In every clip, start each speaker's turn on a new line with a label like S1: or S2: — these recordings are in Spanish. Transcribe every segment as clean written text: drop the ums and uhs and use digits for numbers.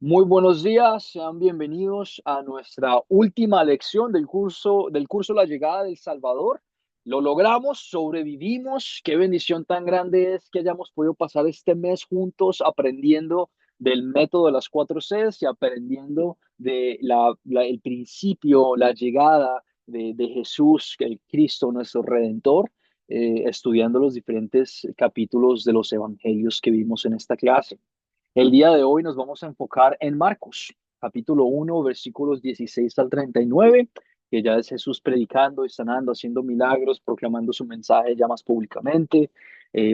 S1: Muy buenos días, sean bienvenidos a nuestra última lección del curso La Llegada del Salvador. Lo logramos, sobrevivimos. Qué bendición tan grande es que hayamos podido pasar este mes juntos aprendiendo del método de las cuatro Cs y aprendiendo de el principio, la llegada de Jesús, el Cristo, nuestro Redentor, estudiando los diferentes capítulos de los evangelios que vimos en esta clase. El día de hoy nos vamos a enfocar en Marcos, capítulo 1, versículos 16 al 39, que ya es Jesús predicando y sanando, haciendo milagros, proclamando su mensaje ya más públicamente.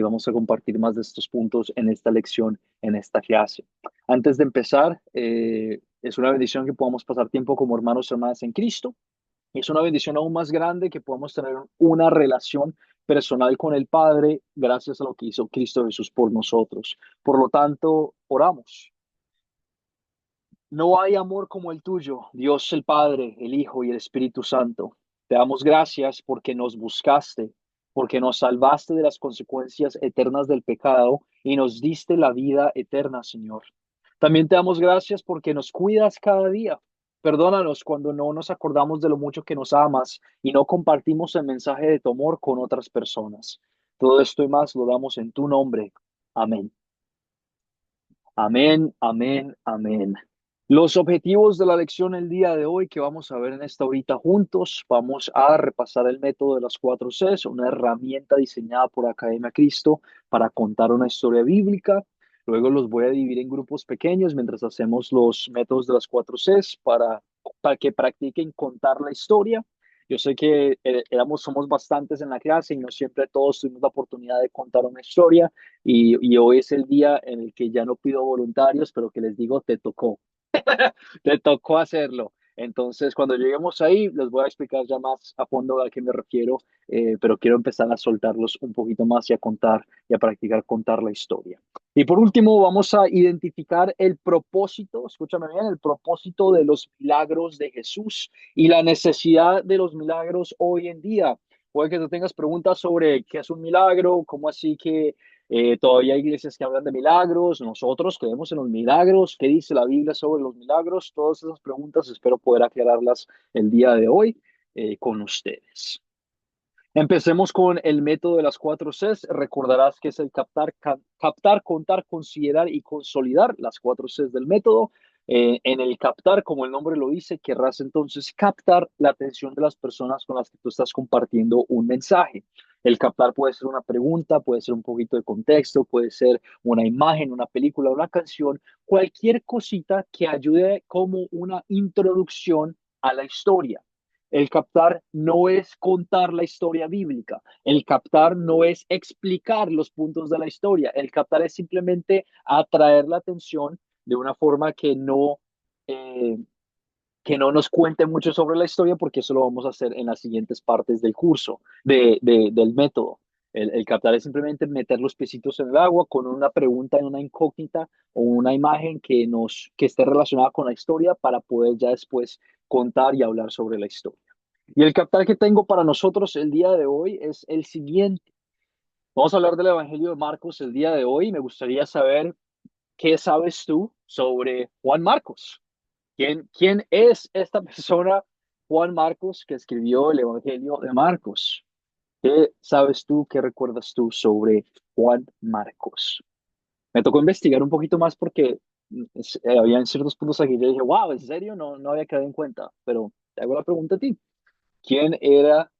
S1: Vamos a compartir más de estos puntos en esta lección, en esta clase. Antes de empezar, es una bendición que podamos pasar tiempo como hermanos y hermanas en Cristo. Es una bendición aún más grande que podamos tener una relación personal con el Padre gracias a lo que hizo Cristo Jesús por nosotros. Por lo tanto, oramos. No hay amor como el tuyo, Dios el Padre, el Hijo y el Espíritu Santo. Te damos gracias porque nos buscaste, porque nos salvaste de las consecuencias eternas del pecado y nos diste la vida eterna, Señor. También te damos gracias porque nos cuidas cada día. Perdónanos cuando no nos acordamos de lo mucho que nos amas y no compartimos el mensaje de tu amor con otras personas. Todo esto y más lo damos en tu nombre. Amén. Amén, amén, amén. Los objetivos de la lección el día de hoy que vamos a ver en esta horita juntos, vamos a repasar el método de las cuatro Cs, una herramienta diseñada por Academia Cristo para contar una historia bíblica. Luego los voy a dividir en grupos pequeños mientras hacemos los métodos de las cuatro Cs para que practiquen contar la historia. Yo sé que somos bastantes en la clase y no siempre todos tuvimos la oportunidad de contar una historia. Y hoy es el día en el que ya no pido voluntarios, pero que les digo, te tocó, te tocó hacerlo. Entonces, cuando lleguemos ahí, les voy a explicar ya más a fondo a qué me refiero, pero quiero empezar a soltarlos un poquito más y a contar y a practicar contar la historia. Y por último, vamos a identificar el propósito, escúchame bien, el propósito de los milagros de Jesús y la necesidad de los milagros hoy en día. Puede que tú tengas preguntas sobre qué es un milagro, cómo así que todavía hay iglesias que hablan de milagros, nosotros creemos en los milagros, qué dice la Biblia sobre los milagros, todas esas preguntas espero poder aclararlas el día de hoy con ustedes. Empecemos con el método de las cuatro Cs. Recordarás que es el captar, contar, considerar y consolidar, las cuatro Cs del método. En el captar, como el nombre lo dice, querrás entonces captar la atención de las personas con las que tú estás compartiendo un mensaje. El captar puede ser una pregunta, puede ser un poquito de contexto, puede ser una imagen, una película, una canción, cualquier cosita que ayude como una introducción a la historia. El captar no es contar la historia bíblica. El captar no es explicar los puntos de la historia. El captar es simplemente atraer la atención de una forma eh, que no nos cuente mucho sobre la historia, porque eso lo vamos a hacer en las siguientes partes del curso, del método. El captar es simplemente meter los piecitos en el agua con una pregunta y una incógnita o una imagen que esté relacionada con la historia para poder ya después contar y hablar sobre la historia. Y el captar que tengo para nosotros el día de hoy es el siguiente. Vamos a hablar del Evangelio de Marcos el día de hoy. Me gustaría saber qué sabes tú sobre Juan Marcos. ¿Quién es esta persona, Juan Marcos, que escribió el Evangelio de Marcos? ¿Qué sabes tú, qué recuerdas tú sobre Juan Marcos? Me tocó investigar un poquito más porque había ciertos puntos aquí que yo dije, wow, ¿en serio? No, no había quedado en cuenta. Pero te hago la pregunta a ti. ¿Quién era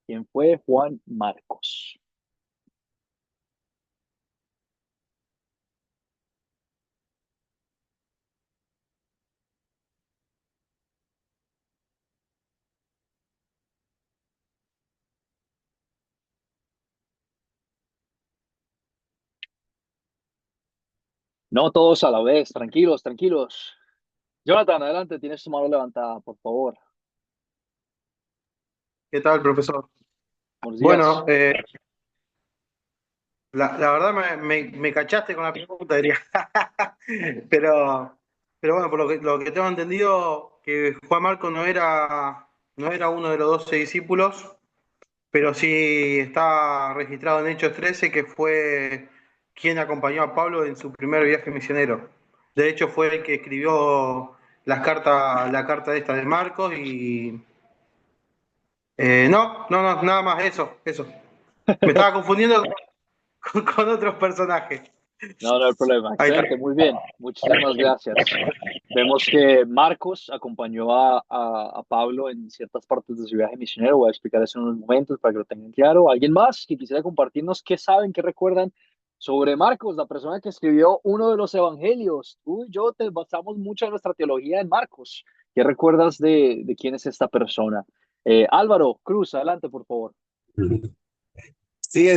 S1: ¿Quién fue Juan Marcos? No todos a la vez, tranquilos, tranquilos. Jonathan, adelante, tienes tu mano levantada, por favor.
S2: ¿Qué tal, profesor?
S1: Buenos
S2: Bueno,
S1: días.
S2: la verdad me cachaste con la pregunta, diría. Pero, pero bueno, por lo que tengo entendido, que Juan Marco no era uno de los 12 discípulos, pero sí está registrado en Hechos 13 que fue quien acompañó a Pablo en su primer viaje misionero. De hecho, fue el que escribió la carta esta de Marcos y no, nada más, eso. Me estaba confundiendo con otros personajes.
S1: No, no hay problema.
S2: Ahí está.
S1: Excelente, muy bien. Muchísimas gracias. Vemos que Marcos acompañó a Pablo en ciertas partes de su viaje misionero. Voy a explicar eso en unos momentos para que lo tengan claro. ¿Alguien más que quisiera compartirnos qué saben, qué recuerdan sobre Marcos, la persona que escribió uno de los evangelios? Tú y yo te basamos mucho en nuestra teología en Marcos. ¿Qué recuerdas de quién es esta persona? Álvaro Cruz, adelante, por favor.
S3: Sí,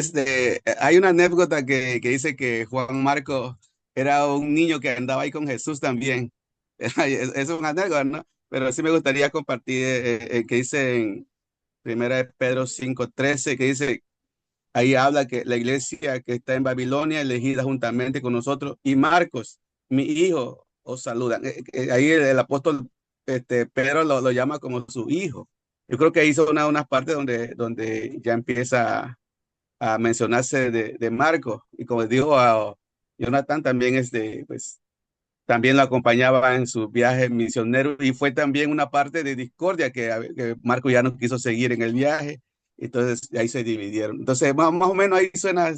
S3: hay una anécdota que dice que Juan Marco era un niño que andaba ahí con Jesús también. Es una anécdota, ¿no? Pero sí me gustaría compartir que dice en Primera de Pedro 5:13, que dice, ahí habla que la iglesia que está en Babilonia, elegida juntamente con nosotros, y Marcos, mi hijo, os saludan. Ahí el apóstol Pedro lo llama como su hijo. Yo creo que ahí son unas partes donde ya empieza a mencionarse de Marco, y como dijo a Jonathan, también pues también lo acompañaba en su viaje misionero, y fue también una parte de discordia que Marco ya no quiso seguir en el viaje, entonces ahí se dividieron. Entonces más o menos ahí suena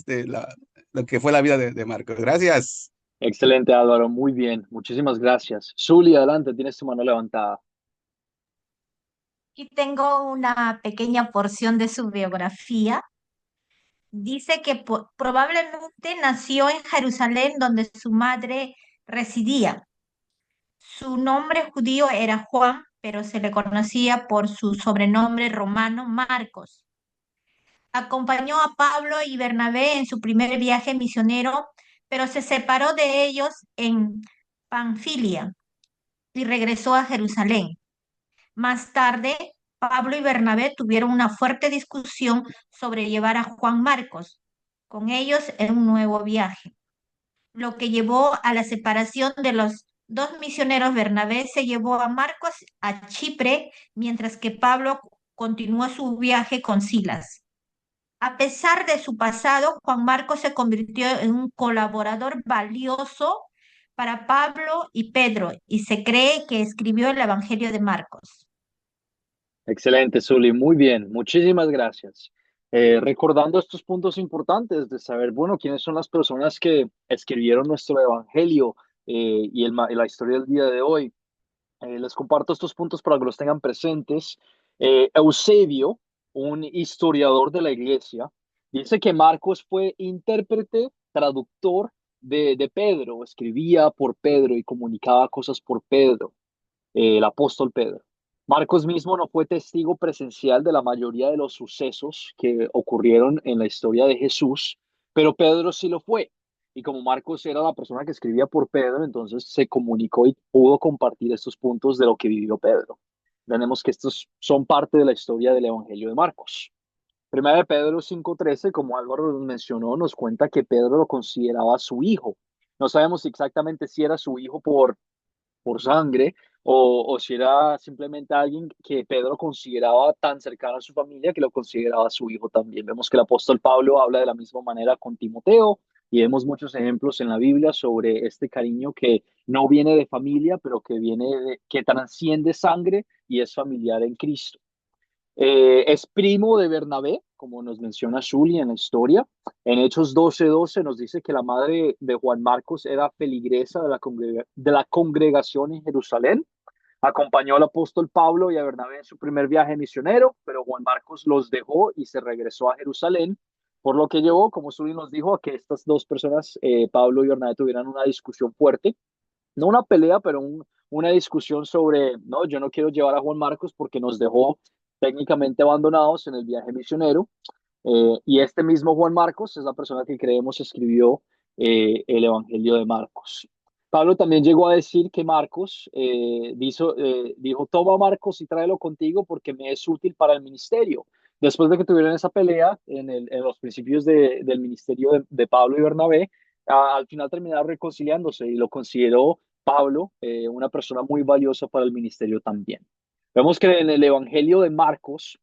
S3: lo que fue la vida de Marco. Gracias.
S1: Excelente, Álvaro. Muy bien. Muchísimas gracias. Zuli, adelante. Tienes tu mano levantada.
S4: Aquí tengo una pequeña porción de su biografía. Dice que probablemente nació en Jerusalén, donde su madre residía. Su nombre judío era Juan, pero se le conocía por su sobrenombre romano Marcos. Acompañó a Pablo y Bernabé en su primer viaje misionero, pero se separó de ellos en Panfilia y regresó a Jerusalén. Más tarde, Pablo y Bernabé tuvieron una fuerte discusión sobre llevar a Juan Marcos con ellos en un nuevo viaje, lo que llevó a la separación de los dos misioneros. Bernabé se llevó a Marcos a Chipre, mientras que Pablo continuó su viaje con Silas. A pesar de su pasado, Juan Marcos se convirtió en un colaborador valioso para Pablo y Pedro, y se cree que escribió el Evangelio de Marcos.
S1: Excelente, Zuli. Muy bien. Muchísimas gracias. Recordando estos puntos importantes de saber, bueno, quiénes son las personas que escribieron nuestro evangelio y la historia del día de hoy. Les comparto estos puntos para que los tengan presentes. Eusebio, un historiador de la iglesia, dice que Marcos fue intérprete, traductor de Pedro, escribía por Pedro y comunicaba cosas por Pedro, el apóstol Pedro. Marcos mismo no fue testigo presencial de la mayoría de los sucesos que ocurrieron en la historia de Jesús, pero Pedro sí lo fue. Y como Marcos era la persona que escribía por Pedro, entonces se comunicó y pudo compartir estos puntos de lo que vivió Pedro. Tenemos que estos son parte de la historia del Evangelio de Marcos. Primera de Pedro 5:13, como Álvaro nos mencionó, nos cuenta que Pedro lo consideraba su hijo. No sabemos exactamente si era su hijo por sangre o si era simplemente alguien que Pedro consideraba tan cercano a su familia que lo consideraba su hijo también. Vemos que el apóstol Pablo habla de la misma manera con Timoteo y vemos muchos ejemplos en la Biblia sobre este cariño que no viene de familia, pero que transciende sangre y es familiar en Cristo. Es primo de Bernabé, como nos menciona Zuli en la historia. En Hechos 12:12 nos dice que la madre de Juan Marcos era feligresa de la congregación en Jerusalén. Acompañó al apóstol Pablo y a Bernabé en su primer viaje misionero, pero Juan Marcos los dejó y se regresó a Jerusalén, por lo que llevó, como Zuli nos dijo, a que estas dos personas, Pablo y Bernabé, tuvieran una discusión fuerte. No una pelea, pero una discusión sobre, no, yo no quiero llevar a Juan Marcos porque nos dejó técnicamente abandonados en el viaje misionero. Y este mismo Juan Marcos es la persona que creemos escribió el Evangelio de Marcos. Pablo también llegó a decir que Marcos dijo, toma Marcos y tráelo contigo porque me es útil para el ministerio. Después de que tuvieron esa pelea en los principios del ministerio de Pablo y Bernabé, al final terminaron reconciliándose y lo consideró Pablo una persona muy valiosa para el ministerio también. Vemos que en el Evangelio de Marcos,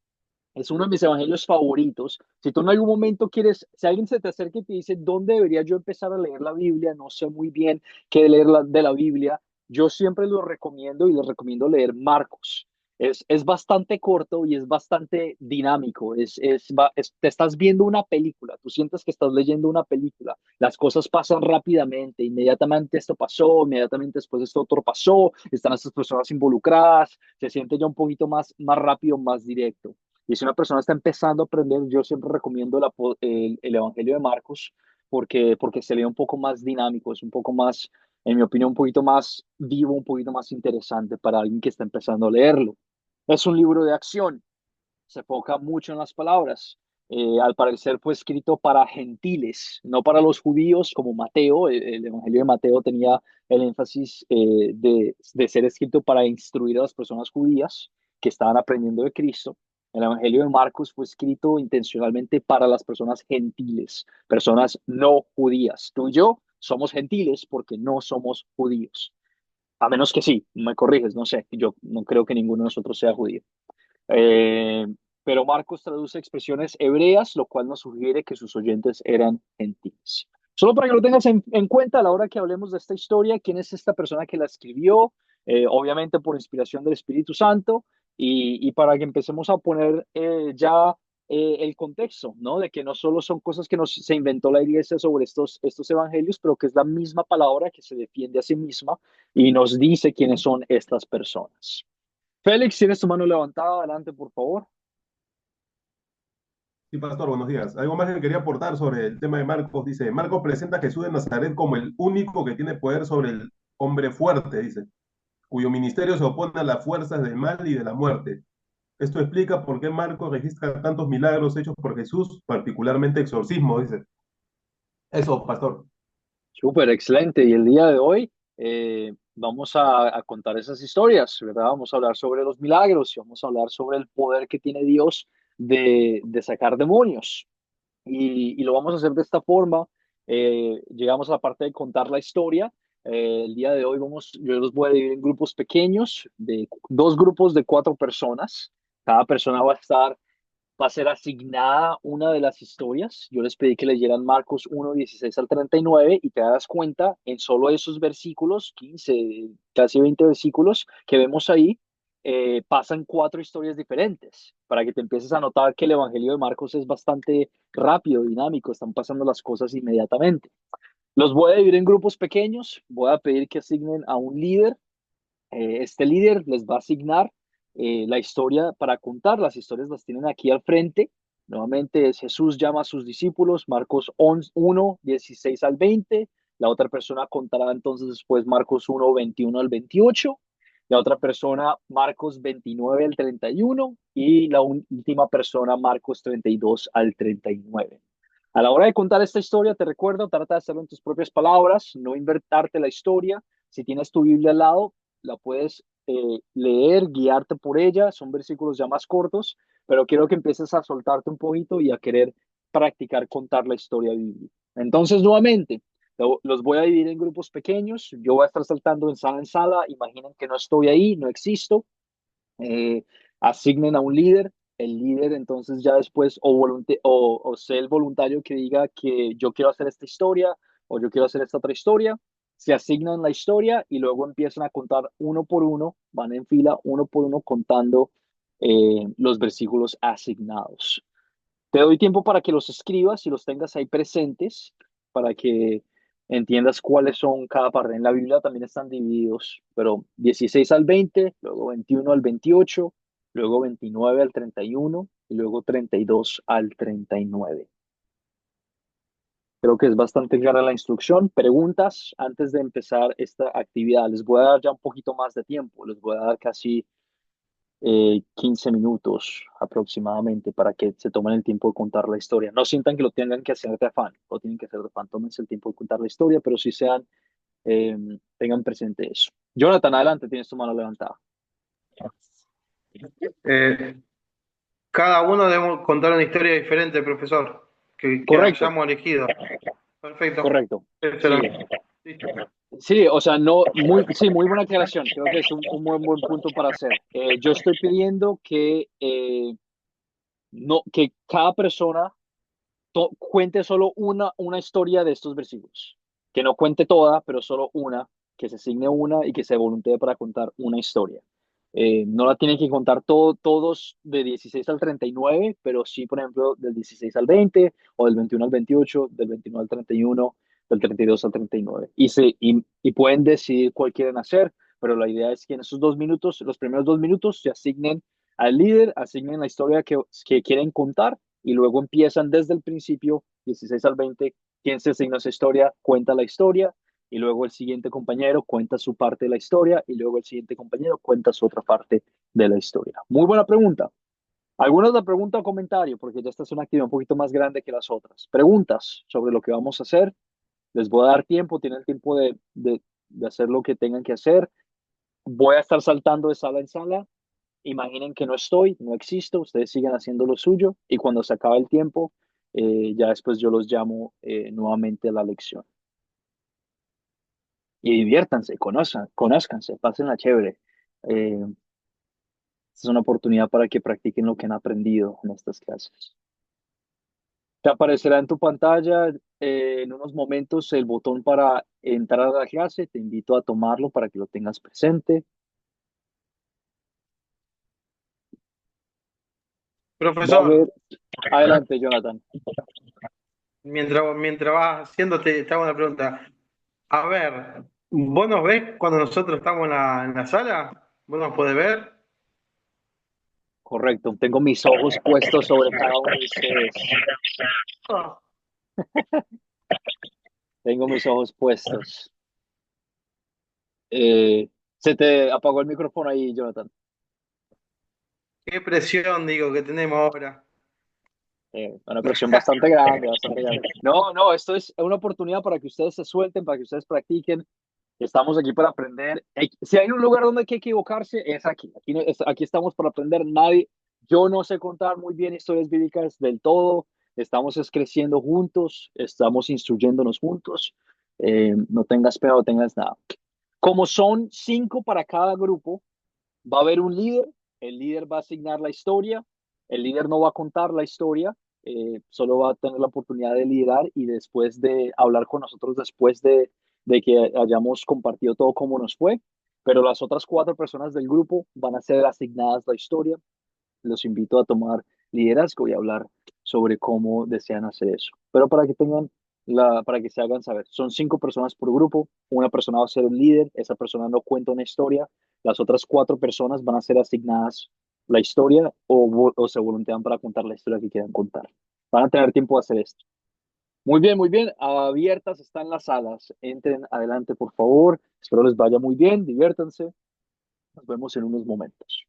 S1: Es uno de mis evangelios favoritos. Si tú en algún momento quieres, si alguien se te acerca y te dice, ¿dónde debería yo empezar a leer la Biblia? No sé muy bien qué leer de la Biblia. Yo siempre lo recomiendo y les recomiendo leer Marcos. Es bastante corto y es bastante dinámico. Te estás viendo una película, tú sientes que estás leyendo una película. Las cosas pasan rápidamente, inmediatamente esto pasó, inmediatamente después esto otro pasó, están estas personas involucradas, se siente ya un poquito más rápido, más directo. Y si una persona está empezando a aprender, yo siempre recomiendo el Evangelio de Marcos porque se lee un poco más dinámico, es un poco más, en mi opinión, un poquito más vivo, un poquito más interesante para alguien que está empezando a leerlo. Es un libro de acción, se enfoca mucho en las palabras. Al parecer fue escrito para gentiles, no para los judíos como Mateo. El Evangelio de Mateo tenía el énfasis de ser escrito para instruir a las personas judías que estaban aprendiendo de Cristo. El Evangelio de Marcos fue escrito intencionalmente para las personas gentiles, personas no judías. Tú y yo somos gentiles porque no somos judíos. A menos que sí, me corriges, no sé, yo no creo que ninguno de nosotros sea judío. Eh, pero Marcos traduce expresiones hebreas, lo cual nos sugiere que sus oyentes eran gentiles. Solo para que lo tengas en cuenta a la hora que hablemos de esta historia, quién es esta persona que la escribió, obviamente por inspiración del Espíritu Santo, y para que empecemos a poner ya el contexto, ¿no? De que no solo son cosas que se inventó la iglesia sobre estos evangelios, pero que es la misma palabra que se defiende a sí misma y nos dice quiénes son estas personas. Félix, tienes tu mano levantada, adelante, por favor.
S5: Sí, pastor, buenos días. Algo más que quería aportar sobre el tema de Marcos. Dice, Marcos presenta a Jesús de Nazaret como el único que tiene poder sobre el hombre fuerte, dice, cuyo ministerio se opone a las fuerzas del mal y de la muerte. Esto explica por qué Marcos registra tantos milagros hechos por Jesús, particularmente exorcismo, dice. Eso, pastor.
S1: Súper, excelente. Y el día de hoy vamos a contar esas historias, ¿verdad? Vamos a hablar sobre los milagros y vamos a hablar sobre el poder que tiene Dios de sacar demonios. Y lo vamos a hacer de esta forma. Llegamos a la parte de contar la historia. El día de hoy yo los voy a dividir en grupos pequeños, de dos grupos de 4 personas. Cada persona va a ser asignada una de las historias. Yo les pedí que leyeran Marcos 1:16 al 39 y te das cuenta en solo esos versículos, 15, casi 20 versículos que vemos ahí, pasan 4 historias diferentes para que te empieces a notar que el Evangelio de Marcos es bastante rápido, dinámico, están pasando las cosas inmediatamente. Los voy a dividir en grupos pequeños, voy a pedir que asignen a un líder. Este líder les va a asignar la historia para contar. Las historias las tienen aquí al frente. Nuevamente es Jesús llama a sus discípulos, Marcos 1:16 al 20. La otra persona contará entonces después Marcos 1:21 al 28. La otra persona Marcos 29 al 31 y la última persona Marcos 32 al 39. A la hora de contar esta historia, te recuerdo, trata de hacerlo en tus propias palabras, no invertarte la historia. Si tienes tu Biblia al lado, la puedes leer, guiarte por ella. Son versículos ya más cortos, pero quiero que empieces a soltarte un poquito y a querer practicar contar la historia bíblica. Entonces, nuevamente, los voy a dividir en grupos pequeños. Yo voy a estar saltando en sala en sala. Imaginen que no estoy ahí, no existo. Asignen a un líder. El líder entonces ya después o sea el voluntario que diga que yo quiero hacer esta historia o yo quiero hacer esta otra historia. Se asignan la historia y luego empiezan a contar uno por uno, van en fila uno por uno contando los versículos asignados. Te doy tiempo para que los escribas y los tengas ahí presentes para que entiendas cuáles son cada parte. En la Biblia también están divididos, pero 16 al 20, luego 21 al 28, luego 29 al 31 y luego 32 al 39. Creo que es bastante clara la instrucción. Preguntas antes de empezar esta actividad. Les voy a dar ya un poquito más de tiempo. Les voy a dar casi 15 minutos aproximadamente para que se tomen el tiempo de contar la historia. No sientan que lo tengan que hacer de afán, lo tienen que hacer de afán. Tómense el tiempo de contar la historia, pero sí eh, tengan presente eso. Jonathan, adelante, tienes tu mano levantada.
S2: Eh, Cada uno debemos contar una historia diferente, profesor, que
S1: Correcto,
S2: hayamos elegido. Perfecto.
S1: correcto. Sí,
S2: Excelente. Listo.
S1: sí, o sea, no, sí, muy buena aclaración. Creo que es un buen punto para hacer. Yo estoy pidiendo que no, que cada persona cuente solo una historia de estos versículos. Que no cuente toda, pero solo una, que se asigne una y que se voluntee para contar una historia. No la tienen que contar todos de 16 al 39, pero sí, por ejemplo, del 16 al 20, o del 21 al 28, del 21 al 31, del 32 al 39. Y pueden decidir cuál quieren hacer, pero la idea es que en esos 2 minutos, los primeros 2 minutos, se asignen al líder, asignen la historia que quieren contar y luego empiezan desde el principio, 16 al 20, quien se asigna esa historia cuenta la historia y luego el siguiente compañero cuenta su parte de la historia y luego el siguiente compañero cuenta su otra parte de la historia. Muy buena pregunta. ¿Alguna otra pregunta o comentario? Porque ya esta es una actividad un poquito más grande que las otras. Preguntas sobre lo que vamos a hacer. Les voy a dar tiempo, tienen tiempo de hacer lo que tengan que hacer. Voy a estar saltando de sala en sala. Imaginen que no estoy, no existo, ustedes siguen haciendo lo suyo y cuando se acabe el tiempo, ya después yo los llamo nuevamente a la lección. Y diviértanse, conózcanse, pásenla chévere. Esta es una oportunidad para que practiquen lo que han aprendido en estas clases. Te aparecerá en tu pantalla en unos momentos el botón para entrar a la clase. Te invito a tomarlo para que lo tengas presente. Va a
S2: Profesor,
S1: haber... Adelante, Jonathan.
S2: mientras vas haciéndote, te hago una pregunta. A ver, ¿vos nos ves cuando nosotros estamos en la sala? ¿Vos nos podés ver?
S1: Correcto, tengo mis ojos puestos sobre cada uno de ustedes.
S2: Ah,
S1: Tengo mis ojos puestos. Eh, Se te apagó el micrófono ahí, Jonathan.
S2: qué presión, digo, que tenemos ahora.
S1: Una presión bastante grande, bastante grande. No, no, esto es una oportunidad para que ustedes se suelten, para que ustedes practiquen. Estamos aquí para aprender. Si hay un lugar donde hay que equivocarse, es aquí. Aquí, aquí estamos para aprender. Nadie, yo no sé contar muy bien historias bíblicas del todo. Estamos es creciendo juntos, estamos instruyéndonos juntos. No tengas pena, no tengas nada. Como son 5 para cada grupo, va a haber un líder, el líder va a asignar la historia, el líder no va a contar la historia, solo va a tener la oportunidad de liderar y después de hablar con nosotros después de que hayamos compartido todo cómo nos fue, pero las otras 4 personas del grupo van a ser asignadas la historia. Los invito a tomar liderazgo y hablar sobre cómo desean hacer eso. Pero para que tengan para que se hagan saber, son 5 personas por grupo, una persona va a ser el líder, esa persona no cuenta una historia, las otras 4 personas van a ser asignadas la historia o se voluntean para contar la historia que quieran contar. Van a tener tiempo de hacer esto. Muy bien, abiertas están las salas. Entren adelante, por favor. Espero les vaya muy bien, diviértanse. Nos vemos en unos momentos.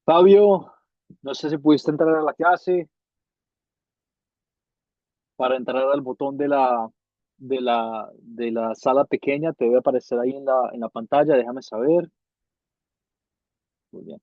S1: Fabio, no sé si pudiste entrar a la clase. Para entrar al botón de la sala pequeña, te debe aparecer ahí en la pantalla. Déjame saber. Muy bien.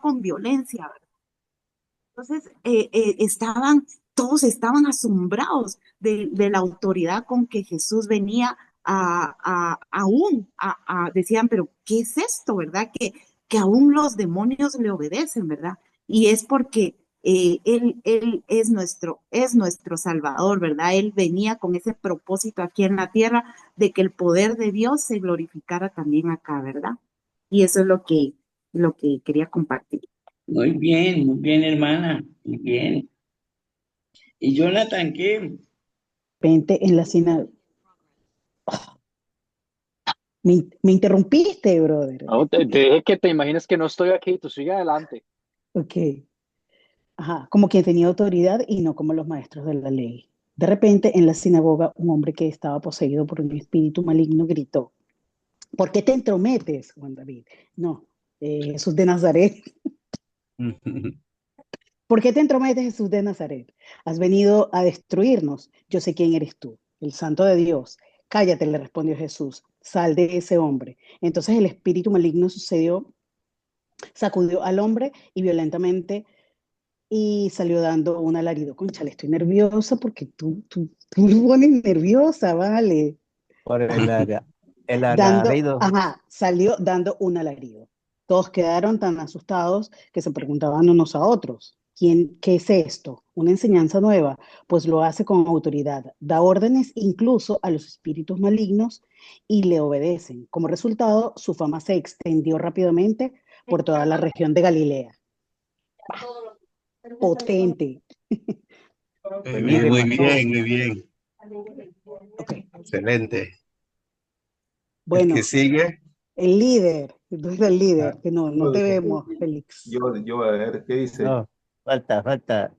S6: con violencia, ¿verdad? Entonces, todos estaban asombrados de la autoridad con que Jesús venía decían, pero ¿qué es esto, verdad? Que aún los demonios le obedecen, ¿verdad? Y es porque él es nuestro Salvador, ¿verdad? Él venía con ese propósito aquí en la tierra de que el poder de Dios se glorificara también acá, ¿verdad? Y eso es lo que quería compartir.
S7: muy bien, hermana, muy bien. ¿Y Jonathan qué?
S8: Repente en la sinagoga. Me interrumpiste, brother.
S1: No, te dije que te imagines que no estoy aquí, tú sigue adelante.
S8: Ok. Ajá, como quien tenía autoridad y no como los maestros de la ley. De repente, en la sinagoga, un hombre que estaba poseído por un espíritu maligno gritó: ¿Por qué te entrometes, Juan David? No, Jesús de Nazaret. ¿Por qué te entrometes, Jesús de Nazaret? Has venido a destruirnos. Yo sé quién eres tú, el Santo de Dios. Cállate, le respondió Jesús. Sal de ese hombre. Entonces el espíritu maligno sacudió al hombre y violentamente y salió dando un alarido. Conchale, estoy nerviosa porque tú me pones nerviosa, vale.
S9: Por el
S8: Dando,
S9: alarido.
S8: salió dando un alarido. Todos quedaron tan asustados que se preguntaban unos a otros: ¿qué es esto? ¿Una enseñanza nueva? Pues lo hace con autoridad, da órdenes incluso a los espíritus malignos y le obedecen. Como resultado, su fama se extendió rápidamente por toda la región de Galilea. Potente.
S3: Muy
S9: Pues
S3: bien,
S9: mire,
S3: muy
S9: pastor,
S3: bien, muy bien.
S8: Ok,
S3: Excelente. El que
S8: bueno,
S3: sigue.
S8: el líder, entonces el
S5: Ah,
S8: líder, que no te vemos, Félix.
S5: yo, a ver, ¿qué dice?
S9: no, falta.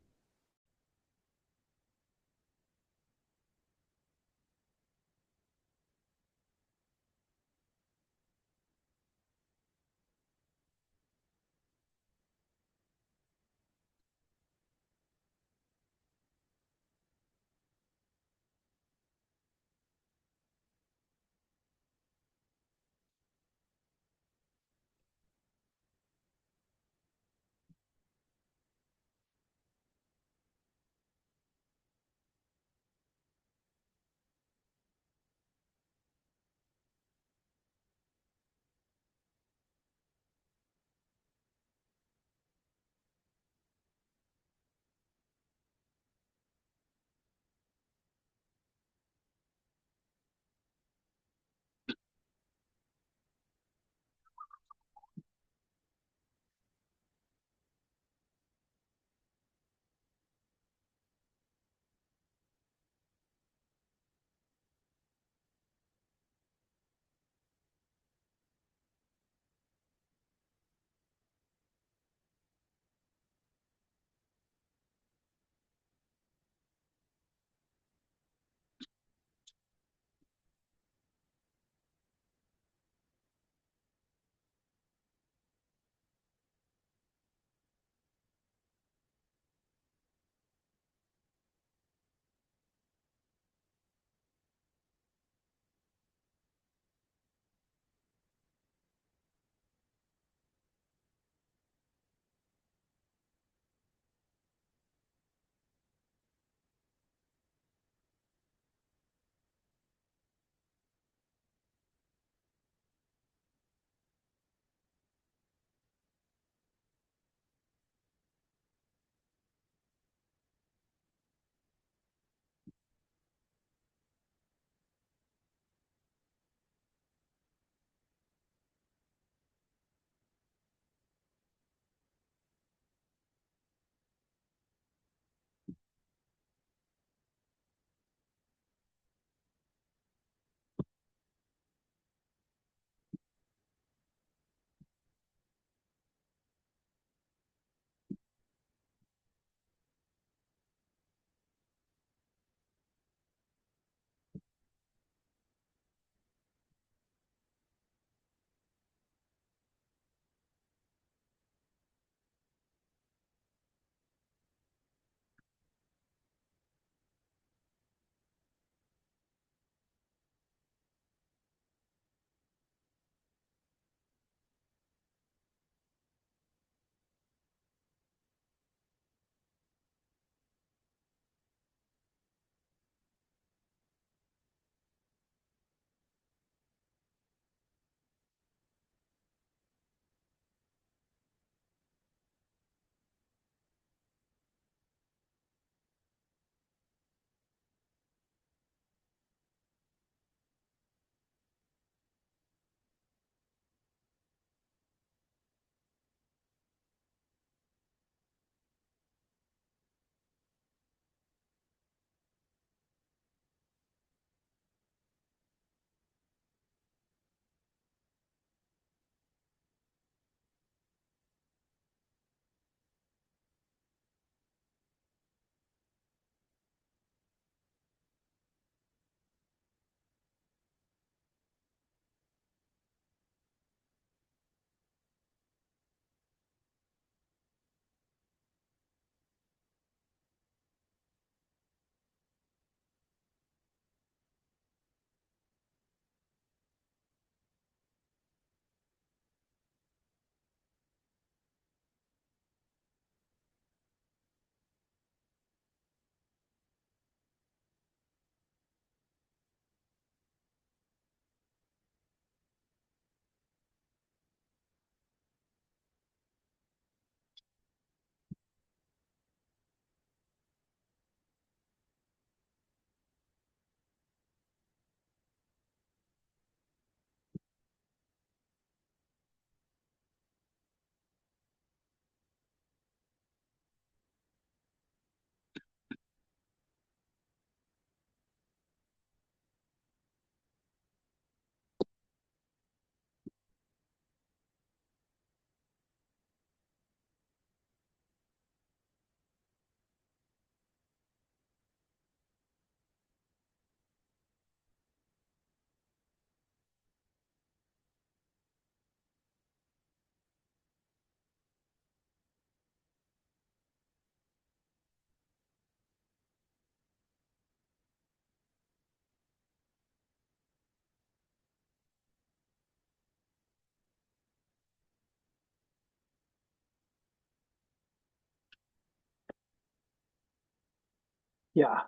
S1: Yeah.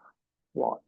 S1: Wow.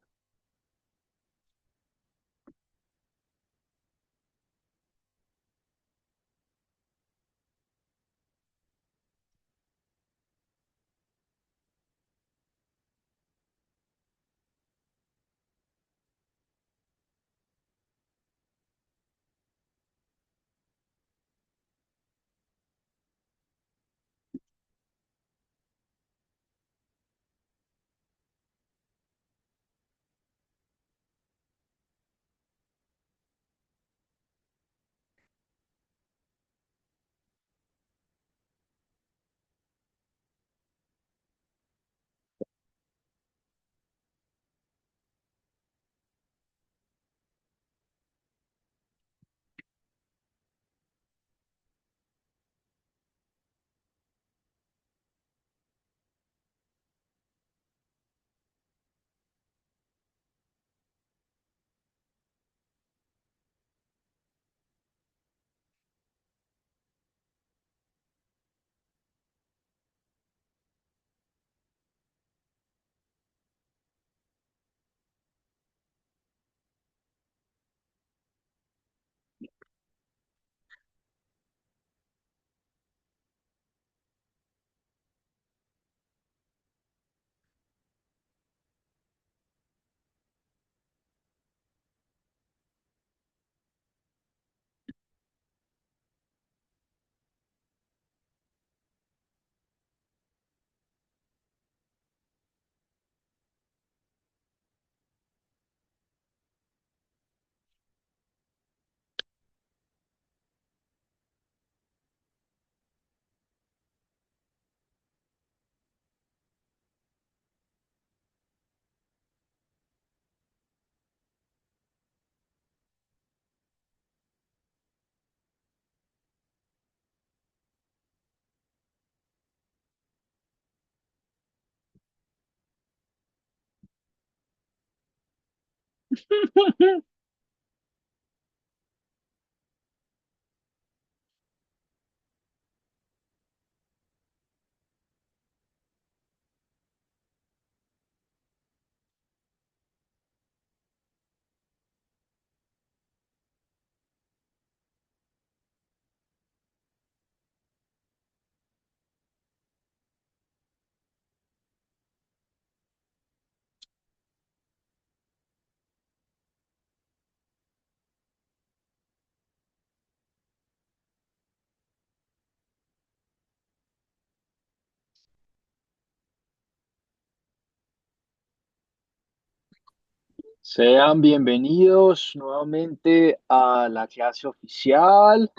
S1: Sean bienvenidos nuevamente a la clase oficial.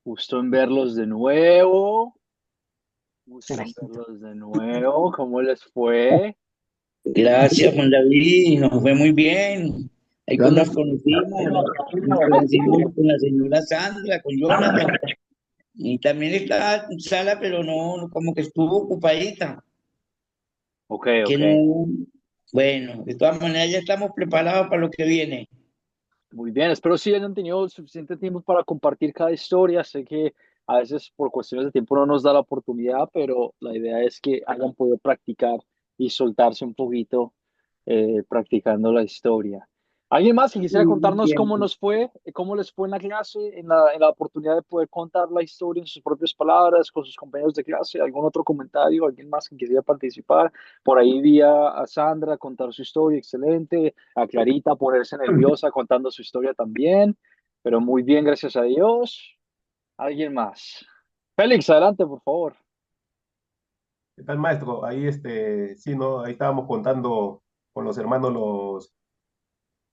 S1: Gusto en verlos de nuevo. Gusto en
S8: Carajito.
S1: verlos de nuevo. ¿Cómo les fue?
S7: Gracias, Juan David, nos fue muy bien. Ahí
S1: Yo ando-
S7: nos conocimos, nos conocimos con la señora Sandra, con Jonathan. Y también está Sala, pero no, como que estuvo ocupadita.
S1: Ok,
S7: Que
S1: ok.
S7: no, bueno, de todas maneras ya estamos preparados para lo que viene.
S1: Muy bien. Espero sí hayan tenido suficiente tiempo para compartir cada historia. Sé que a veces por cuestiones de tiempo no nos da la oportunidad, pero la idea es que hayan podido practicar y soltarse un poquito practicando la historia. ¿Alguien más que quisiera
S7: Muy
S1: contarnos cómo
S7: bien.
S1: nos fue, cómo les fue en la clase, en la oportunidad de poder contar la historia en sus propias palabras, con sus compañeros de clase? ¿Algún otro comentario? ¿Alguien más que quisiera participar? Por ahí vi a Sandra contar su historia, excelente. A Clarita ponerse nerviosa contando su historia también. Pero muy bien, gracias a Dios. ¿Alguien más? Félix, adelante, por favor.
S5: ¿Qué tal, maestro? Ahí, sí, ¿no? Ahí estábamos contando con los hermanos los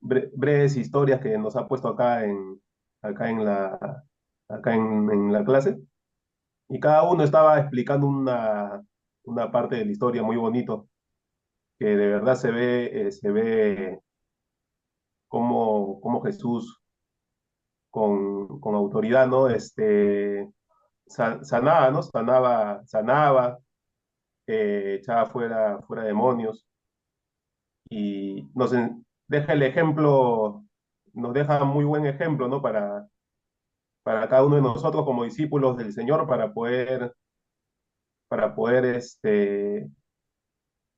S5: breves historias que nos ha puesto acá en en la clase. Y cada uno estaba explicando una parte de la historia muy bonito, que de verdad se ve cómo Jesús con autoridad, ¿no? Sanaba, ¿no? Sanaba, echaba fuera demonios y deja el ejemplo, nos deja muy buen ejemplo, ¿no? Para cada uno de nosotros como discípulos del Señor, para poder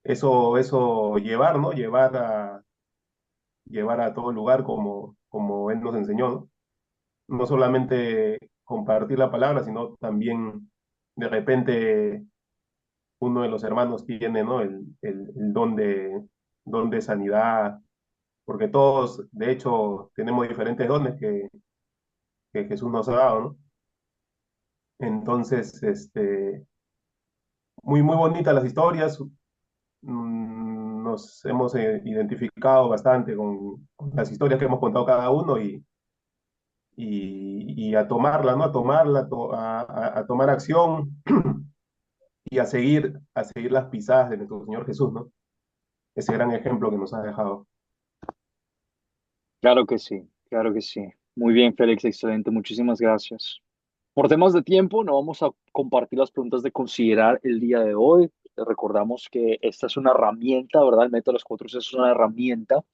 S5: eso llevar, ¿no? Llevar a todo lugar como Él nos enseñó, ¿no? No solamente compartir la palabra, sino también de repente uno de los hermanos tiene, ¿no? El don de sanidad, porque todos, de hecho, tenemos diferentes dones que Jesús nos ha dado, ¿no? Entonces, muy bonitas las historias. Nos hemos identificado bastante con las historias que hemos contado cada uno y a tomarla, ¿no? A tomarla, a tomar acción y a seguir las pisadas de nuestro Señor Jesús, ¿no? Ese gran ejemplo que nos ha dejado.
S1: Claro que sí, claro que sí. Muy bien, Félix, excelente. Muchísimas gracias. Por temas de tiempo, no vamos a compartir las preguntas de considerar el día de hoy. Recordamos que esta es una herramienta, ¿verdad? El método de los cuatro C es una herramienta.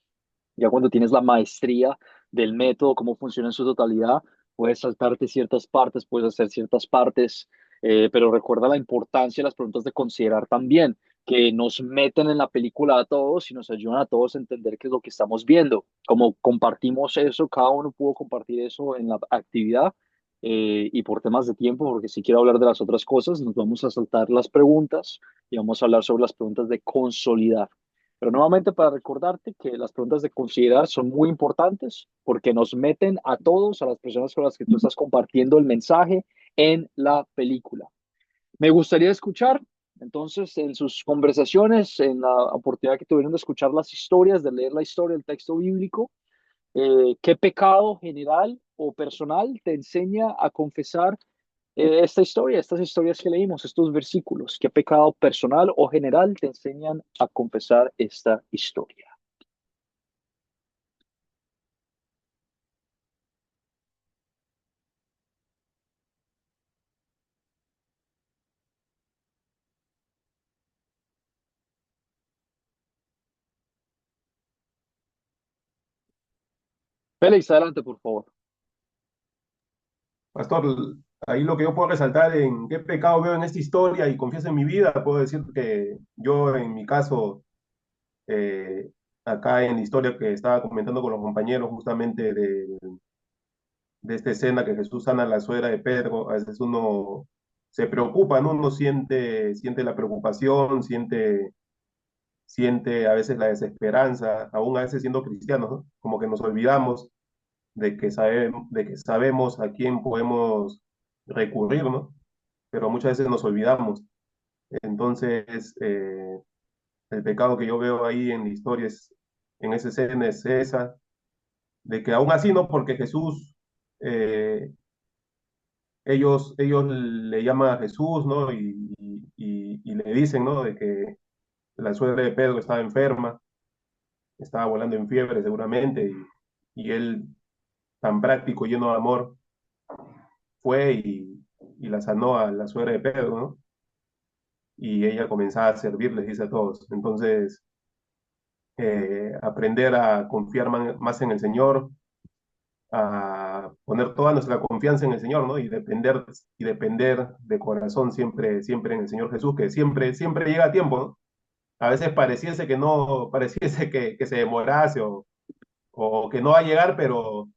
S1: Ya cuando tienes la maestría del método, cómo funciona en su totalidad, puedes saltarte ciertas partes, puedes hacer ciertas partes, pero recuerda la importancia de las preguntas de considerar también, que nos meten en la película a todos y nos ayudan a todos a entender qué es lo que estamos viendo. Como compartimos eso, cada uno pudo compartir eso en la actividad, y por temas de tiempo, porque si quiero hablar de las otras cosas, nos vamos a saltar las preguntas y vamos a hablar sobre las preguntas de consolidar. Pero nuevamente para recordarte que las preguntas de considerar son muy importantes porque nos meten a todos, a las personas con las que tú estás compartiendo el mensaje en la película. Me gustaría escuchar, entonces, en sus conversaciones, en la oportunidad que tuvieron de escuchar las historias, de leer la historia, el texto bíblico, ¿qué pecado general o personal te enseña a confesar esta historia, estas historias que leímos, estos versículos? ¿Qué pecado personal o general te enseñan a confesar esta historia? Félix, adelante, por favor.
S5: Pastor, ahí lo que yo puedo resaltar en qué pecado veo en esta historia y confieso en mi vida, puedo decir que yo en mi caso, eh, acá en la historia que estaba comentando con los compañeros justamente de esta escena que Jesús sana a la suegra de Pedro, a veces uno se preocupa, ¿no? Uno siente la preocupación, siente a veces la desesperanza, aún a veces siendo cristianos, ¿no? Como que nos olvidamos de que sabemos a quién podemos recurrir, ¿no? Pero muchas veces nos olvidamos. Entonces, el pecado que yo veo ahí en la historia en esa escena es esa, de que aún así, ¿no? Porque Jesús, eh, ellos le llaman a Jesús, ¿no? Y le dicen, ¿no? De que la suegra de Pedro estaba enferma, estaba volando en fiebre seguramente, y él, tan práctico, lleno de amor, fue y la sanó a la suegra de Pedro, ¿no? Y ella comenzaba a servirles, dice a todos. Entonces, aprender a confiar más en el Señor, a poner toda nuestra confianza en el Señor, ¿no? Y depender de corazón siempre en el Señor Jesús, que siempre llega a tiempo, ¿no? A veces pareciese que no, pareciese que se demorase o que no va a llegar, pero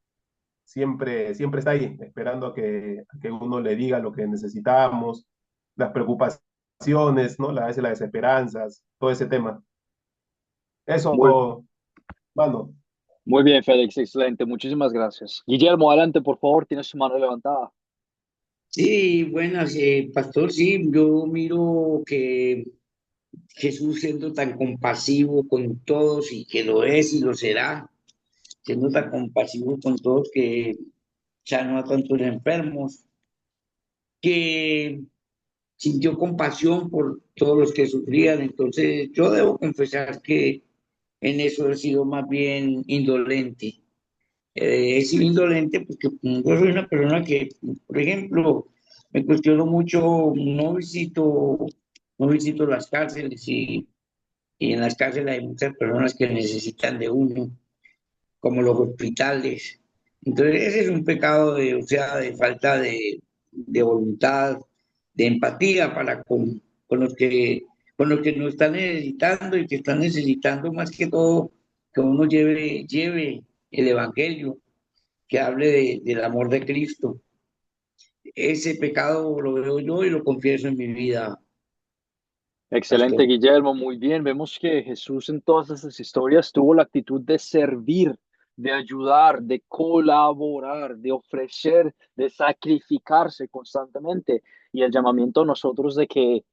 S5: siempre está ahí, esperando a que uno le diga lo que necesitamos, las preocupaciones, ¿no? A veces las desesperanzas, todo ese tema.
S1: Muy,
S5: Eso, mano.
S1: muy bien, Félix, excelente. Muchísimas gracias. Guillermo, adelante, por favor, tienes tu mano levantada.
S7: Sí, buenas, pastor, sí, yo miro que Jesús siendo tan compasivo con todos y que lo es y lo será, siendo tan compasivo con todos que sanó a tantos enfermos, que sintió compasión por todos los que sufrían. Entonces, yo debo confesar que en eso he sido más bien indolente. He sido indolente porque yo soy una persona que, por ejemplo, me cuestiono mucho, no visito las cárceles y en las cárceles hay muchas personas que necesitan de uno, como los hospitales. Entonces, ese es un pecado de, o sea, de falta de voluntad, de empatía para con los que con lo que nos están necesitando y que están necesitando más que todo que uno lleve el Evangelio, que hable del amor de Cristo. Ese pecado lo veo yo y lo confieso en mi vida,
S1: Excelente,
S7: pastor.
S1: Guillermo, muy bien. Vemos que Jesús en todas esas historias tuvo la actitud de servir, de ayudar, de colaborar, de ofrecer, de sacrificarse constantemente. Y el llamamiento a nosotros de que,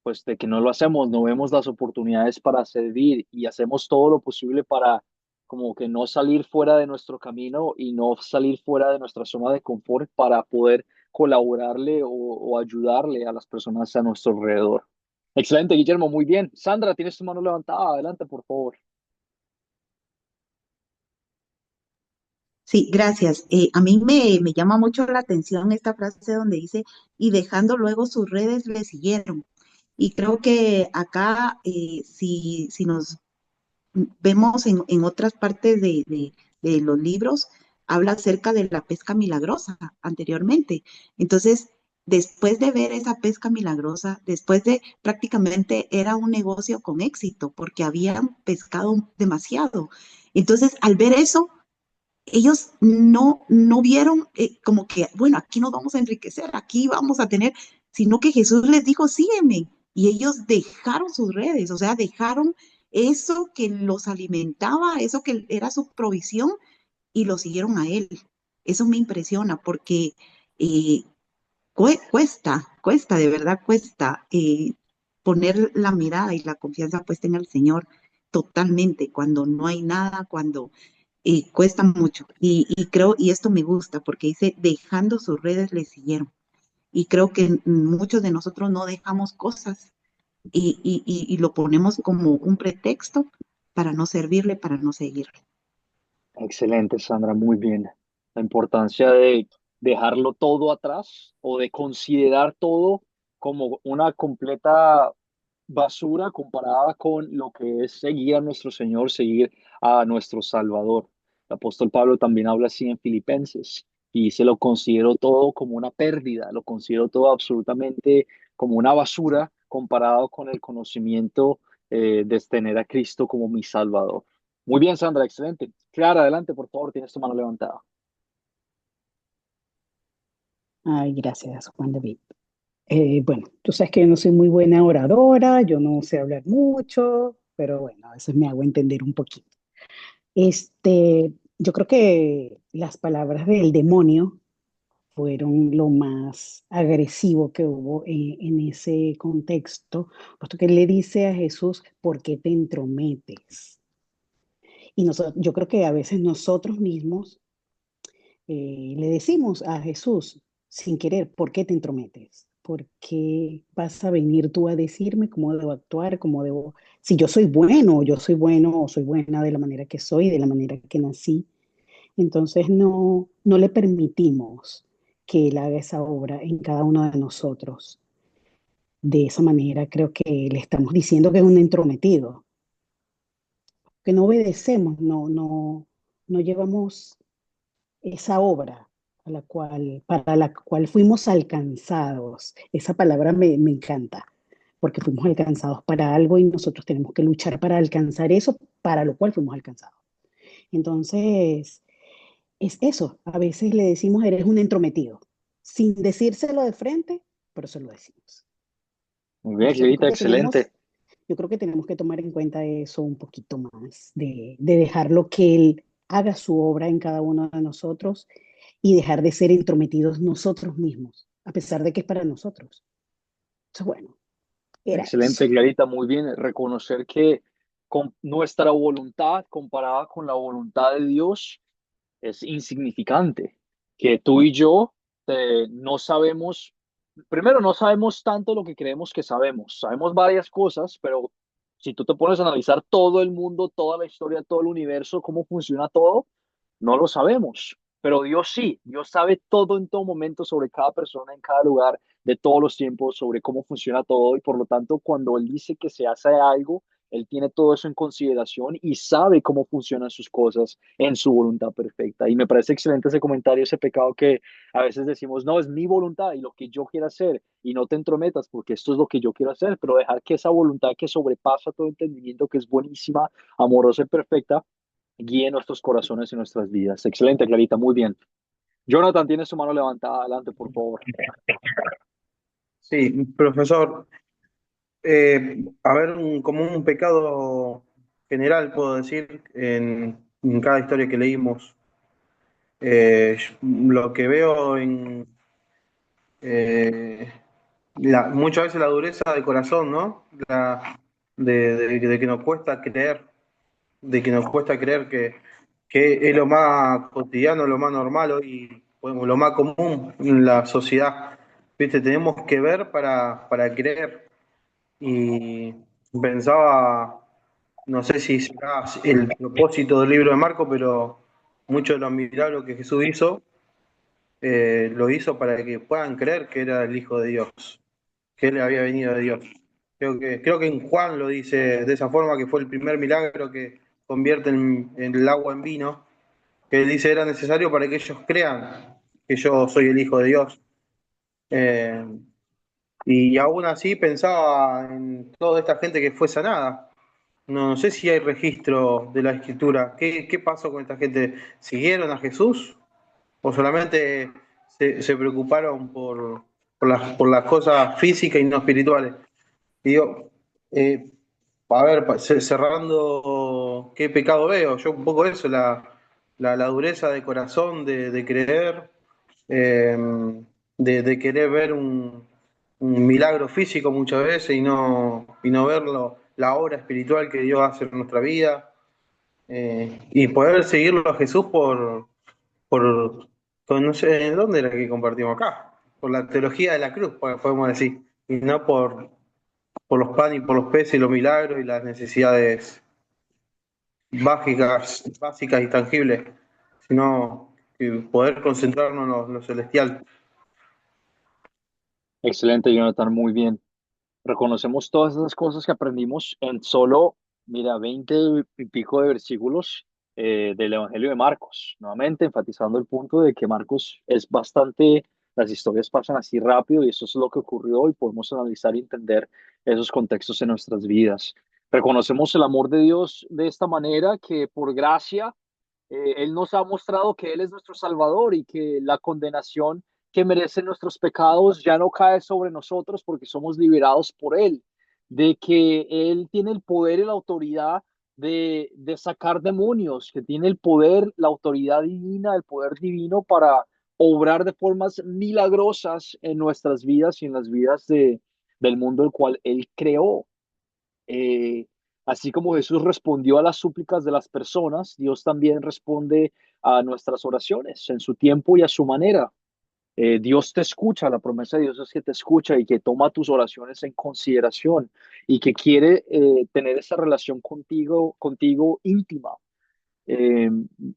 S1: pues, de que no lo hacemos, no vemos las oportunidades para servir y hacemos todo lo posible para como que no salir fuera de nuestro camino y no salir fuera de nuestra zona de confort para poder colaborarle o ayudarle a las personas a nuestro alrededor. Excelente, Guillermo, muy bien. Sandra, tienes tu mano levantada. Adelante, por favor.
S6: Sí, gracias. A mí me llama mucho la atención esta frase donde dice, y dejando luego sus redes le siguieron. Y creo que acá, si nos vemos en otras partes de los libros, habla acerca de la pesca milagrosa anteriormente. Entonces, después de ver esa pesca milagrosa, después de prácticamente era un negocio con éxito porque habían pescado demasiado. Entonces, al ver eso, ellos no vieron como que, bueno, aquí nos vamos a enriquecer, aquí vamos a tener, sino que Jesús les dijo, sígueme. Y ellos dejaron sus redes, o sea, dejaron eso que los alimentaba, eso que era su provisión, y lo siguieron a él. Eso me impresiona porque eh, cuesta, de verdad cuesta poner la mirada y la confianza puesta en el Señor totalmente, cuando no hay nada, cuando cuesta mucho. Y creo, y esto me gusta porque dice, dejando sus redes le siguieron. Y creo que muchos de nosotros no dejamos cosas y lo ponemos como un pretexto para no servirle, para no seguirle.
S1: Excelente, Sandra, muy bien. La importancia de dejarlo todo atrás o de considerar todo como una completa basura comparada con lo que es seguir a nuestro Señor, seguir a nuestro Salvador. El apóstol Pablo también habla así en Filipenses y se lo considero todo como una pérdida, lo considero todo absolutamente como una basura comparado con el conocimiento de tener a Cristo como mi Salvador. Muy bien, Sandra, excelente. Clara, adelante, por favor, tienes tu mano levantada.
S8: Ay, gracias, Juan David. Bueno, tú sabes que yo no soy muy buena oradora, yo no sé hablar mucho, pero bueno, a veces me hago entender un poquito. Yo creo que las palabras del demonio fueron lo más agresivo que hubo en ese contexto, puesto que él le dice a Jesús, ¿por qué te entrometes? Y yo creo que a veces nosotros mismos le decimos a Jesús, sin querer, ¿por qué te entrometes? ¿Por qué vas a venir tú a decirme cómo debo actuar, cómo debo, si yo soy bueno o soy buena de la manera que soy, de la manera que nací? Entonces no le permitimos que Él haga esa obra en cada uno de nosotros. De esa manera creo que le estamos diciendo que es un entrometido, que no obedecemos, no llevamos esa obra para la cual fuimos alcanzados. Esa palabra me encanta, porque fuimos alcanzados para algo y nosotros tenemos que luchar para alcanzar eso para lo cual fuimos alcanzados. Entonces, es eso. A veces le decimos, eres un entrometido, sin decírselo de frente, pero se lo decimos.
S1: Muy bien,
S8: Entonces,
S1: Clarita, excelente.
S8: yo creo que tenemos que tomar en cuenta eso un poquito más, de dejarlo que Él haga su obra en cada uno de nosotros y dejar de ser entrometidos nosotros mismos, a pesar de que es para nosotros. Entonces, bueno, era eso.
S1: Excelente, Clarita, muy bien. Reconocer que con nuestra voluntad comparada con la voluntad de Dios es insignificante. Que tú y yo no sabemos, primero no sabemos tanto lo que creemos que sabemos. Sabemos varias cosas, pero si tú te pones a analizar todo el mundo, toda la historia, todo el universo, cómo funciona todo, no lo sabemos. Pero Dios sí, Dios sabe todo en todo momento sobre cada persona, en cada lugar, de todos los tiempos, sobre cómo funciona todo. Y por lo tanto, cuando Él dice que se hace algo, Él tiene todo eso en consideración y sabe cómo funcionan sus cosas en su voluntad perfecta. Y me parece excelente ese comentario, ese pecado que a veces decimos, no, es mi voluntad y lo que yo quiero hacer, y no te entrometas porque esto es lo que yo quiero hacer, pero dejar que esa voluntad que sobrepasa todo entendimiento, que es buenísima, amorosa y perfecta, guíe nuestros corazones y nuestras vidas. Excelente, Clarita, muy bien. Jonathan, tiene su mano levantada, adelante, por favor.
S2: Sí, profesor, a ver, como un pecado general, puedo decir, en cada historia que leímos, lo que veo eh, muchas veces la dureza de corazón, ¿no? De que nos cuesta creer, de que nos cuesta creer que es lo más cotidiano, lo más normal hoy, bueno, lo más común en la sociedad. ¿Viste? Tenemos que ver para creer. Y pensaba, no sé si será el propósito del libro de Marco, pero muchos de los milagros que Jesús hizo, lo hizo para que puedan creer que era el Hijo de Dios, que él había venido de Dios. Creo que en Juan lo dice de esa forma, que fue el primer milagro que convierte en el agua en vino, que él dice era necesario para que ellos crean que yo soy el Hijo de Dios. Eh, y aún así pensaba en toda esta gente que fue sanada. No sé si hay registro de la escritura. ¿Qué pasó con esta gente? ¿Siguieron a Jesús? ¿O solamente se preocuparon por las cosas físicas y no espirituales? Y digo, eh, a ver, cerrando, ¿qué pecado veo? Yo un poco eso, la dureza de corazón, de creer, eh, de querer ver un milagro físico muchas veces y no verlo, la obra espiritual que Dios hace en nuestra vida, y poder seguirlo a Jesús por, no sé, ¿dónde era que compartimos acá? Por la teología de la cruz, podemos decir, y no por los panes y por los peces y los milagros y las necesidades básicas y tangibles, sino que poder concentrarnos en lo celestial.
S1: Excelente, Jonathan, muy bien. Reconocemos todas esas cosas que aprendimos en solo, mira, 20 y pico de versículos del Evangelio de Marcos. Nuevamente enfatizando el punto de que Marcos es bastante, las historias pasan así rápido y eso es lo que ocurrió y podemos analizar y entender esos contextos en nuestras vidas. Reconocemos el amor de Dios de esta manera, que por gracia Él nos ha mostrado que Él es nuestro Salvador y que la condenación que merecen nuestros pecados ya no cae sobre nosotros porque somos liberados por Él, de que Él tiene el poder y la autoridad de sacar demonios, que tiene el poder, la autoridad divina, el poder divino para obrar de formas milagrosas en nuestras vidas y en las vidas del mundo el cual Él creó. Eh, Así como Jesús respondió a las súplicas de las personas, Dios también responde a nuestras oraciones en su tiempo y a su manera. Dios te escucha, la promesa de Dios es que te escucha y que toma tus oraciones en consideración y que quiere tener esa relación contigo íntima. Eh,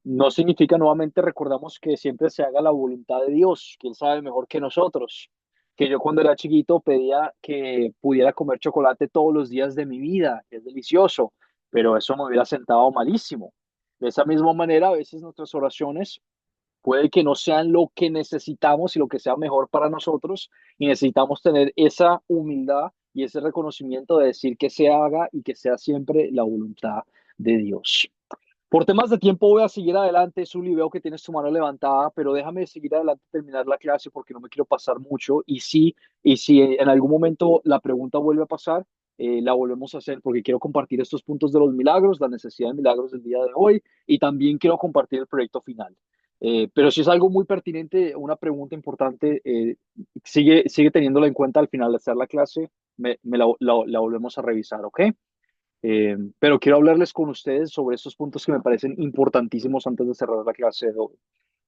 S1: no significa, nuevamente, recordamos que siempre se haga la voluntad de Dios, que Él sabe mejor que nosotros. Que yo cuando era chiquito pedía que pudiera comer chocolate todos los días de mi vida, que es delicioso, pero eso me hubiera sentado malísimo. De esa misma manera, a veces nuestras oraciones puede que no sean lo que necesitamos y lo que sea mejor para nosotros, y necesitamos tener esa humildad y ese reconocimiento de decir que se haga y que sea siempre la voluntad de Dios. Por temas de tiempo voy a seguir adelante, Zuli, veo que tienes tu mano levantada, pero déjame seguir adelante y terminar la clase porque no me quiero pasar mucho. Y si en algún momento la pregunta vuelve a pasar, la volvemos a hacer porque quiero compartir estos puntos de los milagros, la necesidad de milagros del día de hoy y también quiero compartir el proyecto final. Pero si es algo muy pertinente, una pregunta importante, sigue teniéndola en cuenta al final de hacer la clase, la volvemos a revisar, ¿ok? Pero quiero hablarles con ustedes sobre estos puntos que me parecen importantísimos antes de cerrar la clase de hoy.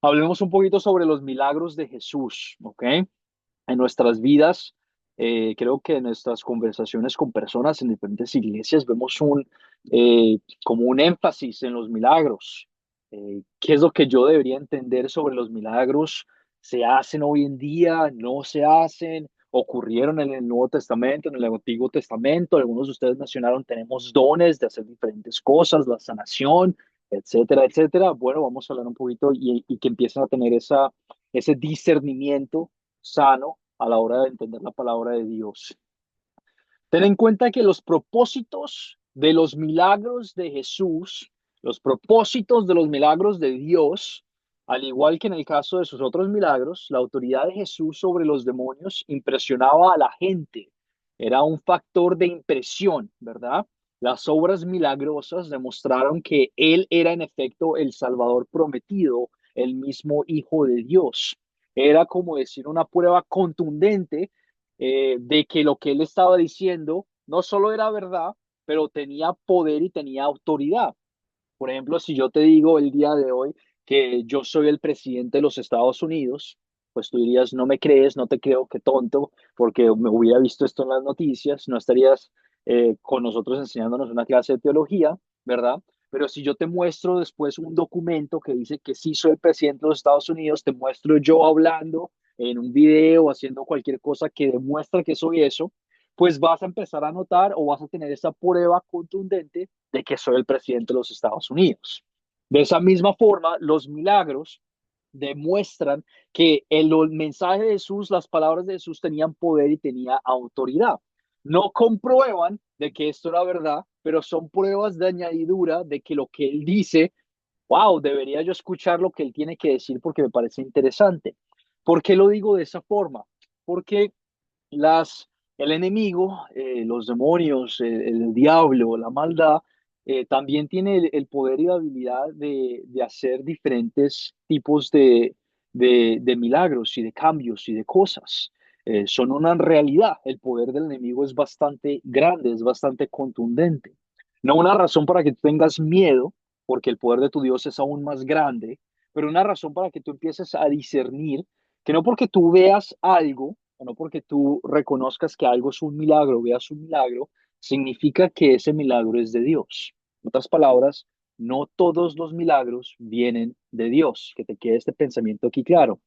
S1: Hablemos un poquito sobre los milagros de Jesús, ¿ok? En nuestras vidas, creo que en nuestras conversaciones con personas en diferentes iglesias vemos como un énfasis en los milagros. ¿Qué es lo que yo debería entender sobre los milagros? ¿Se hacen hoy en día? ¿No se hacen? ocurrieron en el Nuevo Testamento, en el Antiguo Testamento. Algunos de ustedes mencionaron, tenemos dones de hacer diferentes cosas, la sanación, etcétera, etcétera. Bueno, vamos a hablar un poquito y que empiecen a tener ese discernimiento sano a la hora de entender la palabra de Dios. Ten en cuenta que los propósitos de los milagros de Jesús, los propósitos de los milagros de Dios, al igual que en el caso de sus otros milagros, la autoridad de Jesús sobre los demonios impresionaba a la gente. Era un factor de impresión, ¿verdad? Las obras milagrosas demostraron que Él era en efecto el Salvador prometido, el mismo Hijo de Dios. Era como decir una prueba contundente de que lo que él estaba diciendo no solo era verdad, pero tenía poder y tenía autoridad. Por ejemplo, si yo te digo el día de hoy que yo soy el presidente de los Estados Unidos, pues tú dirías, no me crees, no te creo, qué tonto, porque me hubiera visto esto en las noticias, no estarías con nosotros enseñándonos una clase de teología, ¿verdad? Pero si yo te muestro después un documento que dice que sí soy el presidente de los Estados Unidos, te muestro yo hablando en un video, haciendo cualquier cosa que demuestra que soy eso, pues vas a empezar a notar o vas a tener esa prueba contundente de que soy el presidente de los Estados Unidos. De esa misma forma, los milagros demuestran que el mensaje de Jesús, las palabras de Jesús tenían poder y tenía autoridad. No comprueban de que esto era verdad, pero son pruebas de añadidura de que lo que él dice, wow, debería yo escuchar lo que él tiene que decir porque me parece interesante. ¿Por qué lo digo de esa forma? Porque las, el enemigo, los demonios, el diablo, la maldad, también tiene el poder y la habilidad de hacer diferentes tipos de milagros y de cambios y de cosas. Son una realidad. El poder del enemigo es bastante grande, es bastante contundente. No una razón para que tú tengas miedo, porque el poder de tu Dios es aún más grande, pero una razón para que tú empieces a discernir que no porque tú veas algo, o no porque tú reconozcas que algo es un milagro, veas un milagro, significa que ese milagro es de Dios. En otras palabras, no todos los milagros vienen de Dios. Que te quede este pensamiento aquí claro.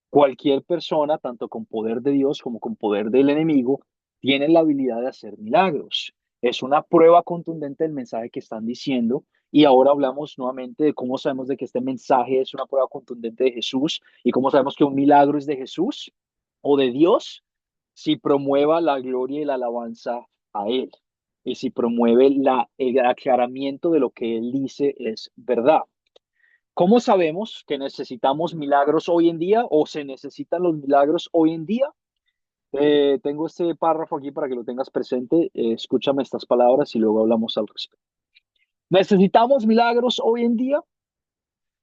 S1: Cualquier persona, tanto con poder de Dios como con poder del enemigo, tiene la habilidad de hacer milagros. Es una prueba contundente del mensaje que están diciendo. Y ahora hablamos nuevamente de cómo sabemos de que este mensaje es una prueba contundente de Jesús y cómo sabemos que un milagro es de Jesús o de Dios si promueva la gloria y la alabanza a Él y si promueve el aclaramiento de lo que Él dice es verdad. ¿Cómo sabemos que necesitamos milagros hoy en día o se necesitan los milagros hoy en día? Tengo este párrafo aquí para que lo tengas presente. Escúchame estas palabras y luego hablamos al respecto. ¿Necesitamos milagros hoy en día?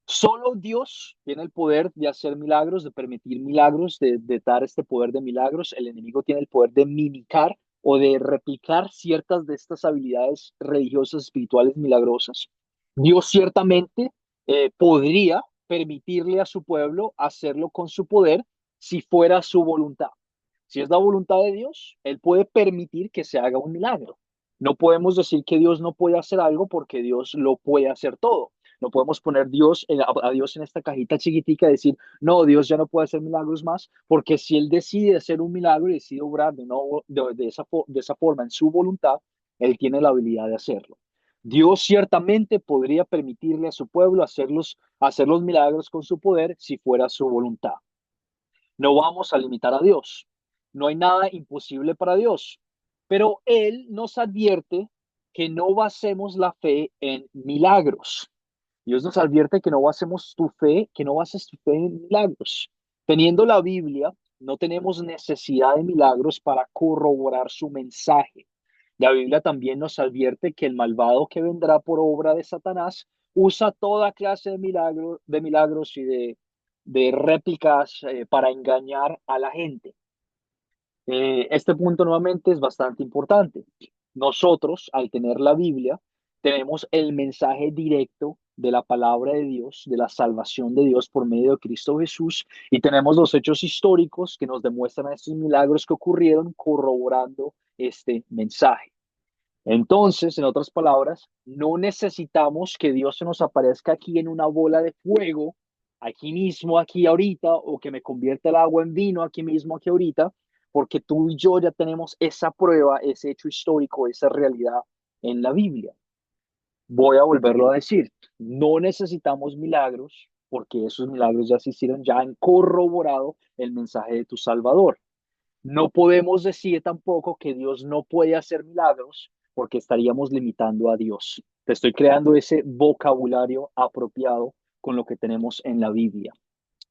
S1: Solo Dios tiene el poder de hacer milagros, de permitir milagros, de dar este poder de milagros. El enemigo tiene el poder de mimicar o de replicar ciertas de estas habilidades religiosas, espirituales, milagrosas. Dios ciertamente podría permitirle a su pueblo hacerlo con su poder si fuera su voluntad. Si es la voluntad de Dios, Él puede permitir que se haga un milagro. No podemos decir que Dios no puede hacer algo porque Dios lo puede hacer todo. No podemos poner a Dios en esta cajita chiquitica y decir, no, Dios ya no puede hacer milagros más, porque si Él decide hacer un milagro y decide obrar de esa forma en su voluntad, Él tiene la habilidad de hacerlo. Dios ciertamente podría permitirle a su pueblo hacer los milagros con su poder si fuera su voluntad. No vamos a limitar a Dios. No hay nada imposible para Dios. Pero Él nos advierte que no basemos la fe en milagros. Dios nos advierte que no basemos tu fe, que no bases tu fe en milagros. Teniendo la Biblia, no tenemos necesidad de milagros para corroborar su mensaje. La Biblia también nos advierte que el malvado que vendrá por obra de Satanás usa toda clase de milagros y de réplicas para engañar a la gente. Este punto nuevamente es bastante importante. Nosotros, al tener la Biblia, tenemos el mensaje directo de la palabra de Dios, de la salvación de Dios por medio de Cristo Jesús, y tenemos los hechos históricos que nos demuestran estos milagros que ocurrieron corroborando este mensaje. Entonces, en otras palabras, no necesitamos que Dios se nos aparezca aquí en una bola de fuego, aquí mismo, aquí ahorita, o que me convierta el agua en vino aquí mismo, aquí ahorita, porque tú y yo ya tenemos esa prueba, ese hecho histórico, esa realidad en la Biblia. Voy a volverlo a decir, no necesitamos milagros porque esos milagros ya se hicieron, ya han corroborado el mensaje de tu Salvador. No podemos decir tampoco que Dios no puede hacer milagros porque estaríamos limitando a Dios. Te estoy creando ese vocabulario apropiado con lo que tenemos en la Biblia.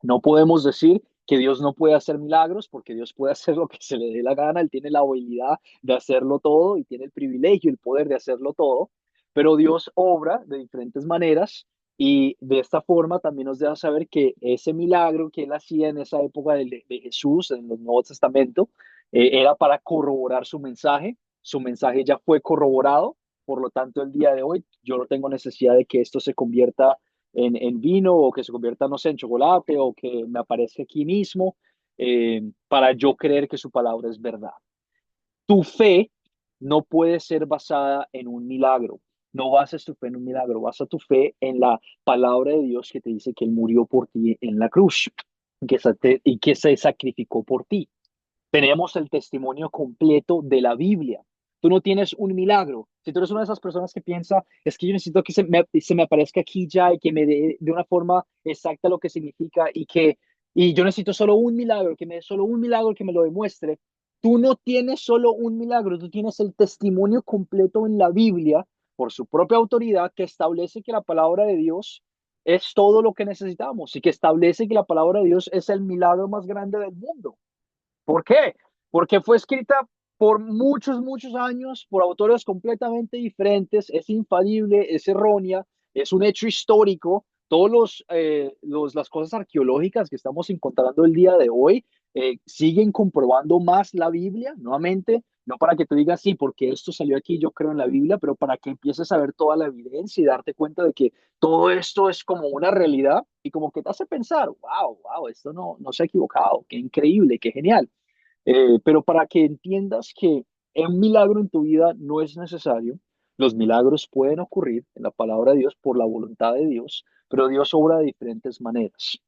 S1: No podemos decir que Dios no puede hacer milagros porque Dios puede hacer lo que se le dé la gana. Él tiene la habilidad de hacerlo todo y tiene el privilegio, el poder de hacerlo todo. Pero Dios obra de diferentes maneras y de esta forma también nos deja saber que ese milagro que él hacía en esa época de Jesús, en el Nuevo Testamento, era para corroborar su mensaje. Su mensaje ya fue corroborado. Por lo tanto, el día de hoy yo no tengo necesidad de que esto se convierta en vino o que se convierta, no sé, en chocolate o que me aparezca aquí mismo para yo creer que su palabra es verdad. Tu fe no puede ser basada en un milagro. No bases tu fe en un milagro, basa tu fe en la palabra de Dios que te dice que Él murió por ti en la cruz y que se sacrificó por ti. Tenemos el testimonio completo de la Biblia. Tú no tienes un milagro. Si tú eres una de esas personas que piensa, es que yo necesito que se me aparezca aquí ya y que me dé de una forma exacta lo que significa y yo necesito solo un milagro, que me dé solo un milagro que me lo demuestre. Tú no tienes solo un milagro, tú tienes el testimonio completo en la Biblia por su propia autoridad que establece que la palabra de Dios es todo lo que necesitamos y que establece que la palabra de Dios es el milagro más grande del mundo. ¿Por qué? Porque fue escrita por muchos, muchos años por autores completamente diferentes, es infalible, es errónea, es un hecho histórico. Todos las cosas arqueológicas que estamos encontrando el día de hoy siguen comprobando más la Biblia, nuevamente, no para que tú digas, sí, porque esto salió aquí, yo creo en la Biblia, pero para que empieces a ver toda la evidencia y darte cuenta de que todo esto es como una realidad y como que te hace pensar, wow, esto no se ha equivocado, qué increíble, qué genial. Pero para que entiendas que un milagro en tu vida no es necesario, los milagros pueden ocurrir en la palabra de Dios por la voluntad de Dios, pero Dios obra de diferentes maneras.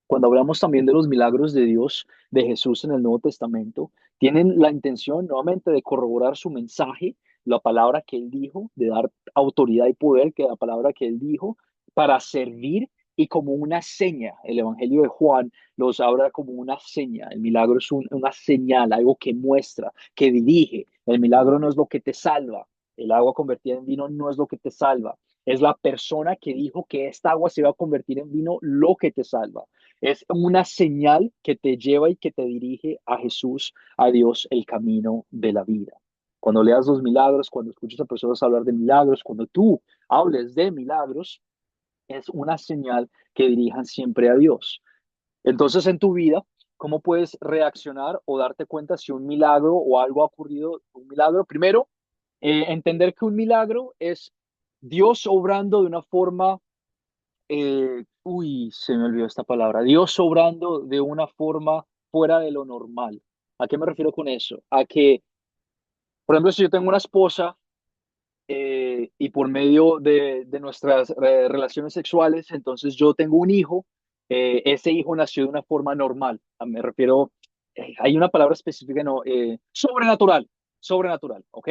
S1: Cuando hablamos también de los milagros de Dios, de Jesús en el Nuevo Testamento, tienen la intención nuevamente de corroborar su mensaje, la palabra que él dijo, de dar autoridad y poder, que la palabra que él dijo, para servir y como una seña. El Evangelio de Juan los habla como una seña. El milagro es una señal, algo que muestra, que dirige. El milagro no es lo que te salva. El agua convertida en vino no es lo que te salva. Es la persona que dijo que esta agua se va a convertir en vino lo que te salva. Es una señal que te lleva y que te dirige a Jesús, a Dios, el camino de la vida. Cuando leas los milagros, cuando escuches a personas hablar de milagros, cuando tú hables de milagros, es una señal que dirijan siempre a Dios. Entonces, en tu vida, ¿cómo puedes reaccionar o darte cuenta si un milagro o algo ha ocurrido, un milagro? Primero, entender que un milagro es Dios obrando de una forma, se me olvidó esta palabra, Dios obrando de una forma fuera de lo normal. ¿A qué me refiero con eso? A que, por ejemplo, si yo tengo una esposa y por medio de nuestras relaciones sexuales, entonces yo tengo un hijo, ese hijo nació de una forma normal. Me refiero, hay una palabra específica, no, sobrenatural, sobrenatural, ¿ok?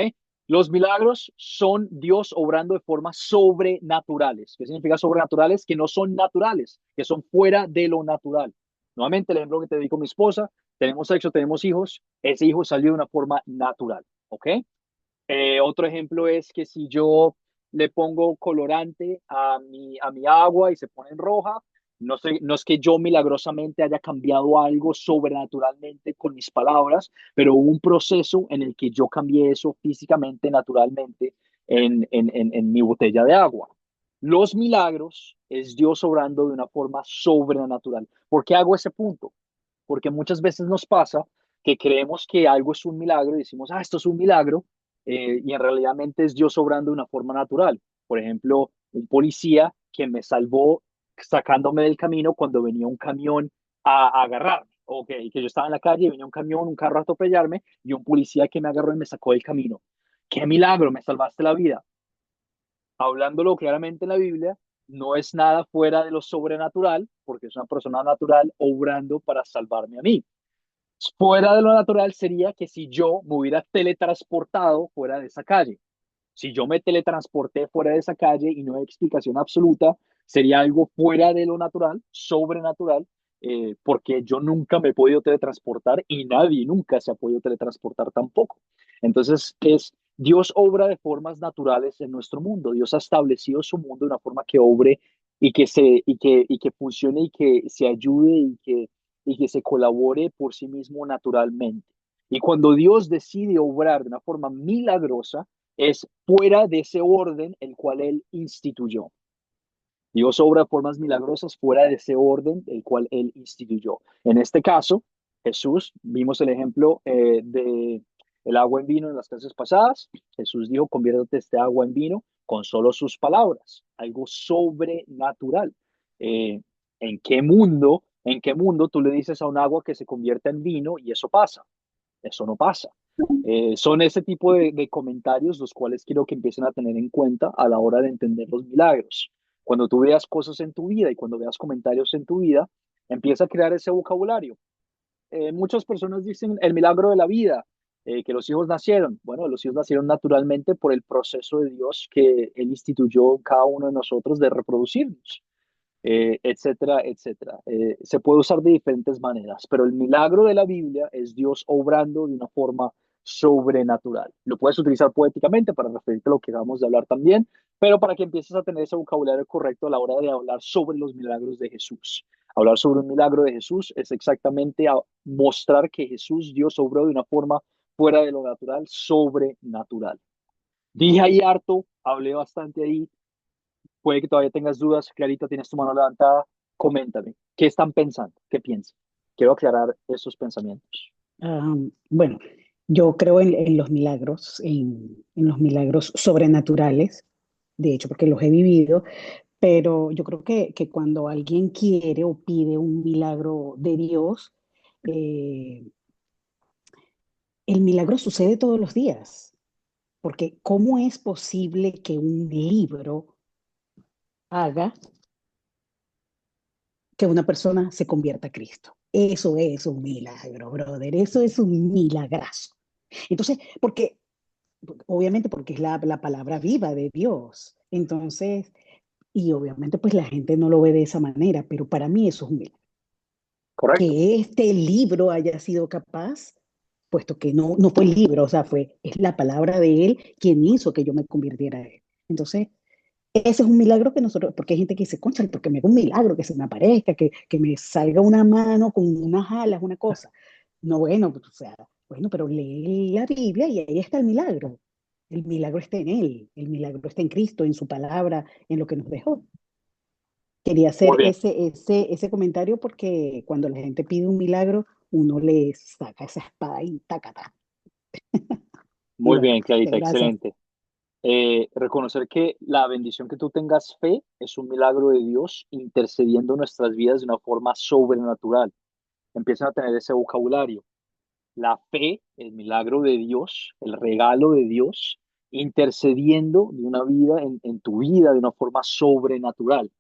S1: Los milagros son Dios obrando de formas sobrenaturales. ¿Qué significa sobrenaturales? Que no son naturales, que son fuera de lo natural. Nuevamente, el ejemplo que te digo, mi esposa, tenemos sexo, tenemos hijos, ese hijo salió de una forma natural, ¿ok? Otro ejemplo es que si yo le pongo colorante a mi agua y se pone en roja, no es que yo milagrosamente haya cambiado algo sobrenaturalmente con mis palabras, pero hubo un proceso en el que yo cambié eso físicamente, naturalmente, en mi botella de agua. Los milagros es Dios obrando de una forma sobrenatural. ¿Por qué hago ese punto? Porque muchas veces nos pasa que creemos que algo es un milagro y decimos, esto es un milagro, y en realidad es Dios obrando de una forma natural. Por ejemplo, un policía que me salvó sacándome del camino cuando venía un camión a agarrarme. O que yo estaba en la calle y venía un camión, un carro a atropellarme y un policía que me agarró y me sacó del camino. ¡Qué milagro! Me salvaste la vida. Hablándolo claramente en la Biblia, no es nada fuera de lo sobrenatural, porque es una persona natural obrando para salvarme a mí. Fuera de lo natural sería que si yo me hubiera teletransportado fuera de esa calle. Si yo me teletransporté fuera de esa calle y no hay explicación absoluta, sería algo fuera de lo natural, sobrenatural, porque yo nunca me he podido teletransportar y nadie nunca se ha podido teletransportar tampoco. Entonces, Dios obra de formas naturales en nuestro mundo. Dios ha establecido su mundo de una forma que obre y que funcione y que se ayude y que se colabore por sí mismo naturalmente. Y cuando Dios decide obrar de una forma milagrosa, es fuera de ese orden el cual Él instituyó. Dios obra de formas milagrosas fuera de ese orden el cual Él instituyó. En este caso, Jesús, vimos el ejemplo de el agua en vino en las clases pasadas. Jesús dijo, conviértete este agua en vino con solo sus palabras, algo sobrenatural. Eh, ¿en qué mundo tú le dices a un agua que se convierta en vino y eso pasa? Eso no pasa. Son ese tipo de comentarios los cuales quiero que empiecen a tener en cuenta a la hora de entender los milagros. Cuando tú veas cosas en tu vida y cuando veas comentarios en tu vida, empieza a crear ese vocabulario. Muchas personas dicen el milagro de la vida, que los hijos nacieron. Bueno, los hijos nacieron naturalmente por el proceso de Dios que Él instituyó en cada uno de nosotros de reproducirnos, etcétera, etcétera. Se puede usar de diferentes maneras, pero el milagro de la Biblia es Dios obrando de una forma sobrenatural. Lo puedes utilizar poéticamente para referirte a lo que acabamos de hablar también, pero para que empieces a tener ese vocabulario correcto a la hora de hablar sobre los milagros de Jesús. Hablar sobre un milagro de Jesús es exactamente mostrar que Jesús, Dios, obró de una forma fuera de lo natural, sobrenatural. Dije ahí harto, hablé bastante ahí. Puede que todavía tengas dudas. Clarita, tienes tu mano levantada. Coméntame, ¿qué están pensando? ¿Qué piensan? Quiero aclarar esos pensamientos.
S8: Bueno, yo creo en los milagros, en los milagros sobrenaturales, de hecho, porque los he vivido, pero yo creo que cuando alguien quiere o pide un milagro de Dios, eh, el milagro sucede todos los días, porque ¿cómo es posible que un libro haga que una persona se convierta a Cristo? Eso es un milagro, brother, eso es un milagrazo. Entonces, porque obviamente porque es la palabra viva de Dios. Entonces, y obviamente pues la gente no lo ve de esa manera, pero para mí eso es un milagro.
S1: ¿Correcto?
S8: Que este libro haya sido capaz, puesto que no fue el libro, o sea, es la palabra de él quien hizo que yo me convirtiera a él. Entonces, ese es un milagro que nosotros, porque hay gente que dice, concha, porque me haga un milagro, que se me aparezca, que me salga una mano con unas alas, una cosa. No, bueno, o sea, bueno, pero lee la Biblia y ahí está el milagro. El milagro está en él, el milagro está en Cristo, en su palabra, en lo que nos dejó. Quería
S1: Muy
S8: hacer
S1: bien,
S8: ese comentario porque cuando la gente pide un milagro, uno le saca esa espada y tacata. Y
S1: muy
S8: bueno,
S1: bien, Clarita,
S8: gracias.
S1: excelente. Reconocer que la bendición que tú tengas fe es un milagro de Dios intercediendo en nuestras vidas de una forma sobrenatural. Empiezan a tener ese vocabulario. La fe, el milagro de Dios, el regalo de Dios, intercediendo de una vida en tu vida de una forma sobrenatural.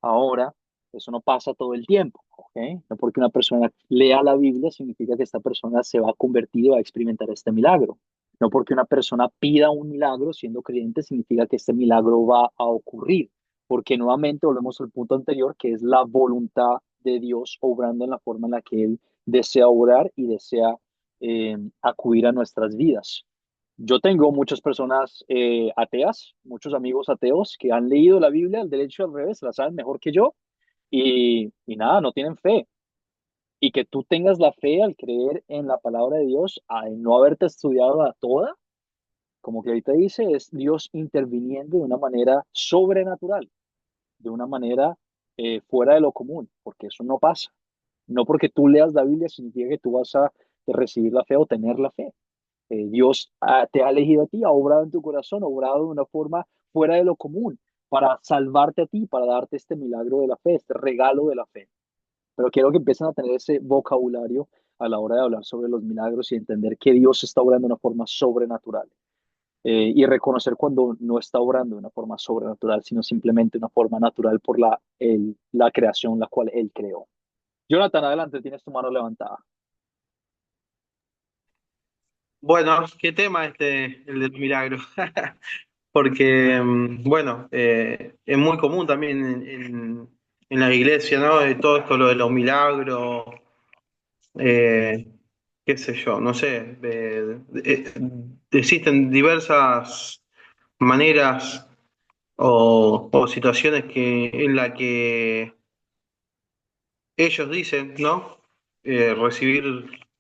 S1: Ahora, eso no pasa todo el tiempo, ¿ok? No porque una persona lea la Biblia significa que esta persona se va a convertir y va a experimentar este milagro. No porque una persona pida un milagro siendo creyente significa que este milagro va a ocurrir. Porque nuevamente volvemos al punto anterior, que es la voluntad de Dios obrando en la forma en la que Él desea obrar y desea acudir a nuestras vidas. Yo tengo muchas personas ateas, muchos amigos ateos que han leído la Biblia al derecho y al revés, la saben mejor que yo y nada, no tienen fe. Y que tú tengas la fe al creer en la palabra de Dios, al no haberte estudiado a toda, como que ahorita dice, es Dios interviniendo de una manera sobrenatural, de una manera fuera de lo común, porque eso no pasa. No porque tú leas la Biblia significa que tú vas a recibir la fe o tener la fe. Dios te ha elegido a ti, ha obrado en tu corazón, ha obrado de una forma fuera de lo común para salvarte a ti, para darte este milagro de la fe, este regalo de la fe. Pero quiero que empiecen a tener ese vocabulario a la hora de hablar sobre los milagros y entender que Dios está obrando de una forma sobrenatural. Y reconocer cuando no está obrando de una forma sobrenatural, sino simplemente una forma natural por la creación la cual Él creó. Jonathan, adelante, tienes tu mano levantada.
S2: Bueno, qué tema el del milagro. Porque, bueno, es muy común también en la iglesia, ¿no? Todo esto, lo de los milagros, eh, qué sé yo, no sé. Existen diversas maneras o situaciones en la que ellos dicen, ¿no? Recibir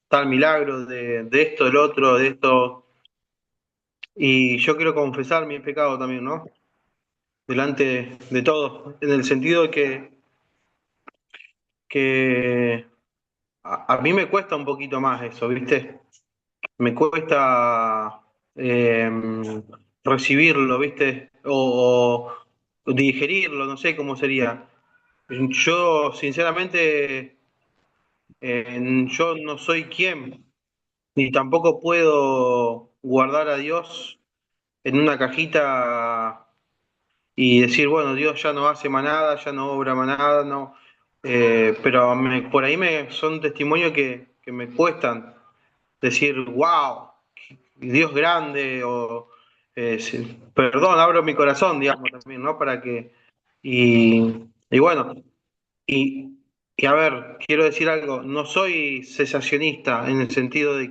S2: tal milagro de esto, del otro, de esto. Y yo quiero confesar mi pecado también, ¿no? Delante de todos, en el sentido de que a mí me cuesta un poquito más eso, ¿viste? Me cuesta eh, recibirlo, ¿viste? O digerirlo, no sé cómo sería. Yo, sinceramente, yo no soy quien, ni tampoco puedo guardar a Dios en una cajita y decir, bueno, Dios ya no hace más nada, ya no obra más nada, no. Pero por ahí son testimonios que me cuestan decir, wow, Dios grande, o sí, perdón, abro mi corazón, digamos, también, ¿no? Para que, y bueno, y, y a ver, quiero decir algo, no soy cesacionista en el sentido de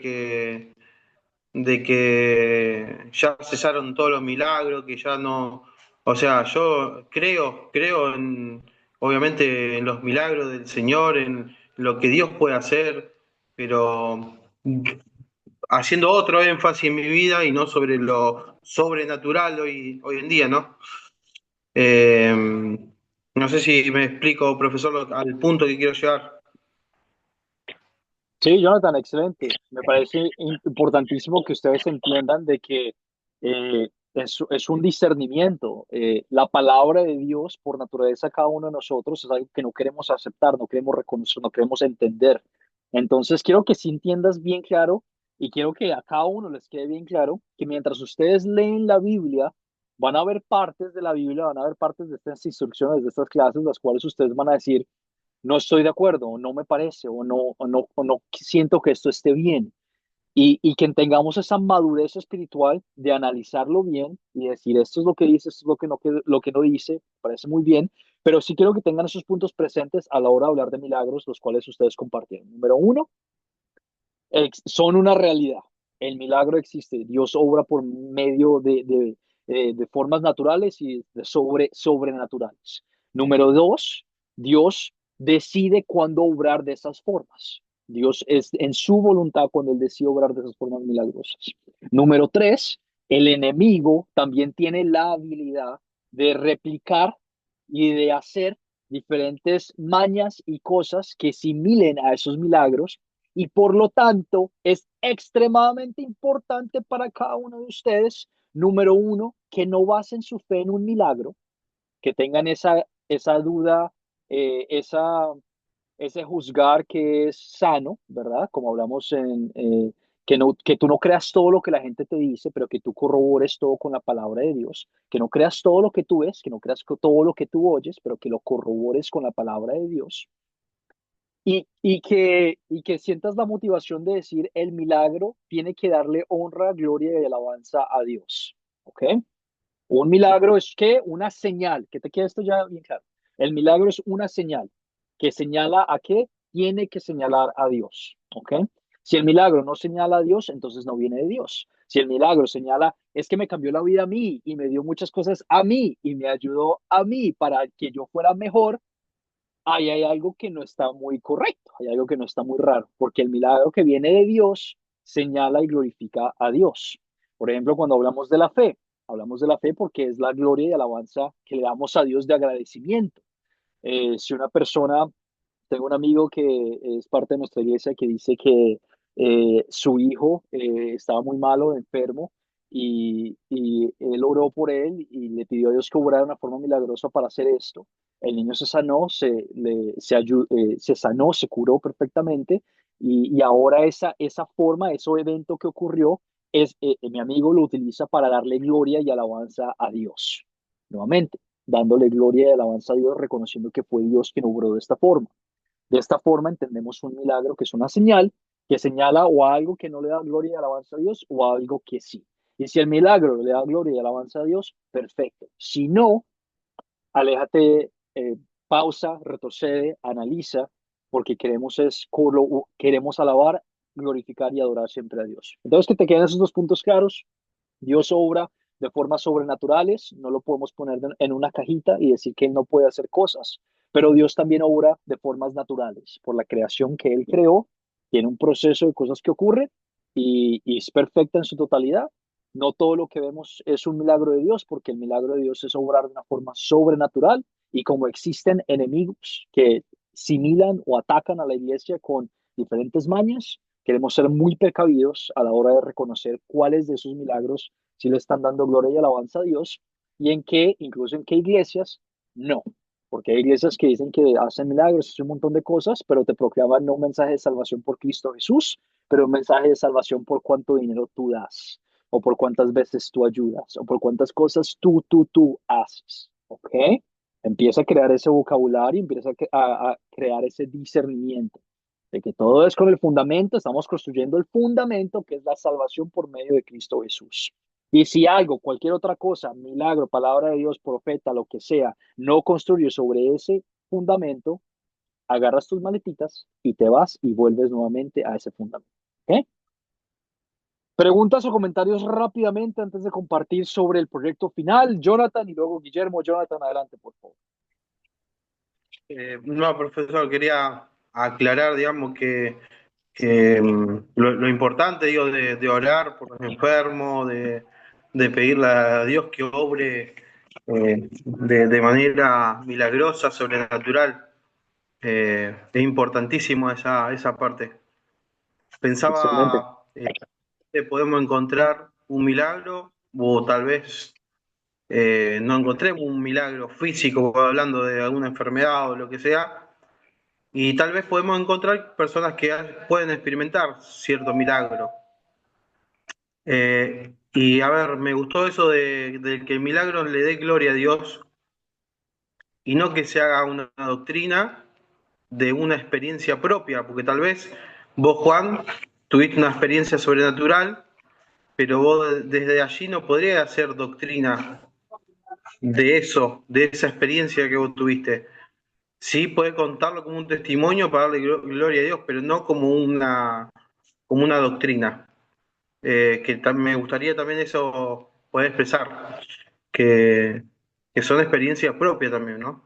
S2: que ya cesaron todos los milagros, que ya no, o sea, yo creo obviamente en los milagros del Señor, en lo que Dios puede hacer, pero haciendo otro énfasis en mi vida y no sobre lo sobrenatural hoy en día, ¿no? Eh, no sé si me explico, profesor, al punto que quiero llegar.
S1: Sí, Jonathan, excelente. Me parece importantísimo que ustedes entiendan de que es un discernimiento. La palabra de Dios, por naturaleza, cada uno de nosotros es algo que no queremos aceptar, no queremos reconocer, no queremos entender. Entonces, quiero que sí entiendas bien claro y quiero que a cada uno les quede bien claro que mientras ustedes leen la Biblia, van a ver partes de la Biblia, van a ver partes de estas instrucciones, de estas clases, las cuales ustedes van a decir no estoy de acuerdo, o no me parece, o no siento que esto esté bien. Y que tengamos esa madurez espiritual de analizarlo bien y decir, esto es lo que dice, esto es lo que no dice, parece muy bien, pero sí quiero que tengan esos puntos presentes a la hora de hablar de milagros, los cuales ustedes compartieron. Número uno, son una realidad. El milagro existe. Dios obra por medio de formas naturales y de sobrenaturales. Número dos, Dios decide cuándo obrar de esas formas. Dios es en su voluntad cuando Él decide obrar de esas formas milagrosas. Número tres, el enemigo también tiene la habilidad de replicar y de hacer diferentes mañas y cosas que similen a esos milagros y por lo tanto es extremadamente importante para cada uno de ustedes, número uno, que no basen su fe en un milagro, que tengan esa duda, esa ese juzgar que es sano, ¿verdad? Como hablamos que tú no creas todo lo que la gente te dice, pero que tú corrobores todo con la palabra de Dios, que no creas todo lo que tú ves, que no creas todo lo que tú oyes, pero que lo corrobores con la palabra de Dios. Y que sientas la motivación de decir el milagro tiene que darle honra, gloria y alabanza a Dios. ¿Ok? Un milagro es que una señal, que te quede esto ya bien claro. El milagro es una señal que señala a qué tiene que señalar a Dios. ¿Ok? Si el milagro no señala a Dios, entonces no viene de Dios. Si el milagro señala, es que me cambió la vida a mí y me dio muchas cosas a mí y me ayudó a mí para que yo fuera mejor, ahí hay algo que no está muy correcto, hay algo que no está muy raro, porque el milagro que viene de Dios señala y glorifica a Dios. Por ejemplo, cuando hablamos de la fe porque es la gloria y alabanza que le damos a Dios de agradecimiento. Si una persona, tengo un amigo que es parte de nuestra iglesia que dice que su hijo estaba muy malo, enfermo, y él oró por él y le pidió a Dios que obrara de una forma milagrosa para hacer esto. El niño se sanó, se sanó, se curó perfectamente y ahora esa forma, ese evento que ocurrió, mi amigo lo utiliza para darle gloria y alabanza a Dios. Nuevamente, dándole gloria y alabanza a Dios, reconociendo que fue Dios quien obró de esta forma. De esta forma entendemos un milagro que es una señal que señala o a algo que no le da gloria y alabanza a Dios o a algo que sí. Y si el milagro le da gloria y alabanza a Dios, perfecto. Si no, aléjate, pausa, retrocede, analiza, porque queremos alabar, glorificar y adorar siempre a Dios. Entonces, que te queden esos dos puntos claros. Dios obra de formas sobrenaturales, no lo podemos poner en una cajita y decir que Él no puede hacer cosas, pero Dios también obra de formas naturales, por la creación que Él creó, tiene un proceso de cosas que ocurren y es perfecta en su totalidad. No todo lo que vemos es un milagro de Dios, porque el milagro de Dios es obrar de una forma sobrenatural y como existen enemigos que similan o atacan a la iglesia con diferentes mañas, queremos ser muy precavidos a la hora de reconocer cuáles de esos milagros sí le están dando gloria y alabanza a Dios y en qué, incluso en qué iglesias, no. Porque hay iglesias que dicen que hacen milagros, hacen un montón de cosas, pero te proclaman no un mensaje de salvación por Cristo Jesús, pero un mensaje de salvación por cuánto dinero tú das, o por cuántas veces tú ayudas, o por cuántas cosas tú haces. ¿Ok? Empieza a crear ese vocabulario, empieza a crear ese discernimiento de que todo es con el fundamento, estamos construyendo el fundamento que es la salvación por medio de Cristo Jesús. Y si algo, cualquier otra cosa, milagro, palabra de Dios, profeta, lo que sea, no construye sobre ese fundamento, agarras tus maletitas y te vas y vuelves nuevamente a ese fundamento. ¿Ok? Preguntas o comentarios rápidamente antes de compartir sobre el proyecto final. Jonathan y luego Guillermo. Jonathan, adelante, por favor.
S2: No, profesor, quería aclarar, digamos, lo importante, digo, de orar por los enfermos, de pedirle a Dios que obre de manera milagrosa, sobrenatural. Es importantísimo esa parte.
S1: Excelente.
S2: Pensaba que podemos encontrar un milagro, o tal vez no encontremos un milagro físico, hablando de alguna enfermedad o lo que sea, y tal vez podemos encontrar personas que pueden experimentar cierto milagro. Y a ver, me gustó eso de que el milagro le dé gloria a Dios y no que se haga una doctrina de una experiencia propia, porque tal vez vos, Juan, tuviste una experiencia sobrenatural, pero vos desde allí no podrías hacer doctrina de eso, de esa experiencia que vos tuviste. Sí, podés contarlo como un testimonio para darle gloria a Dios, pero no como una doctrina. Me gustaría también eso poder expresar, que, que son experiencias propias también, ¿no?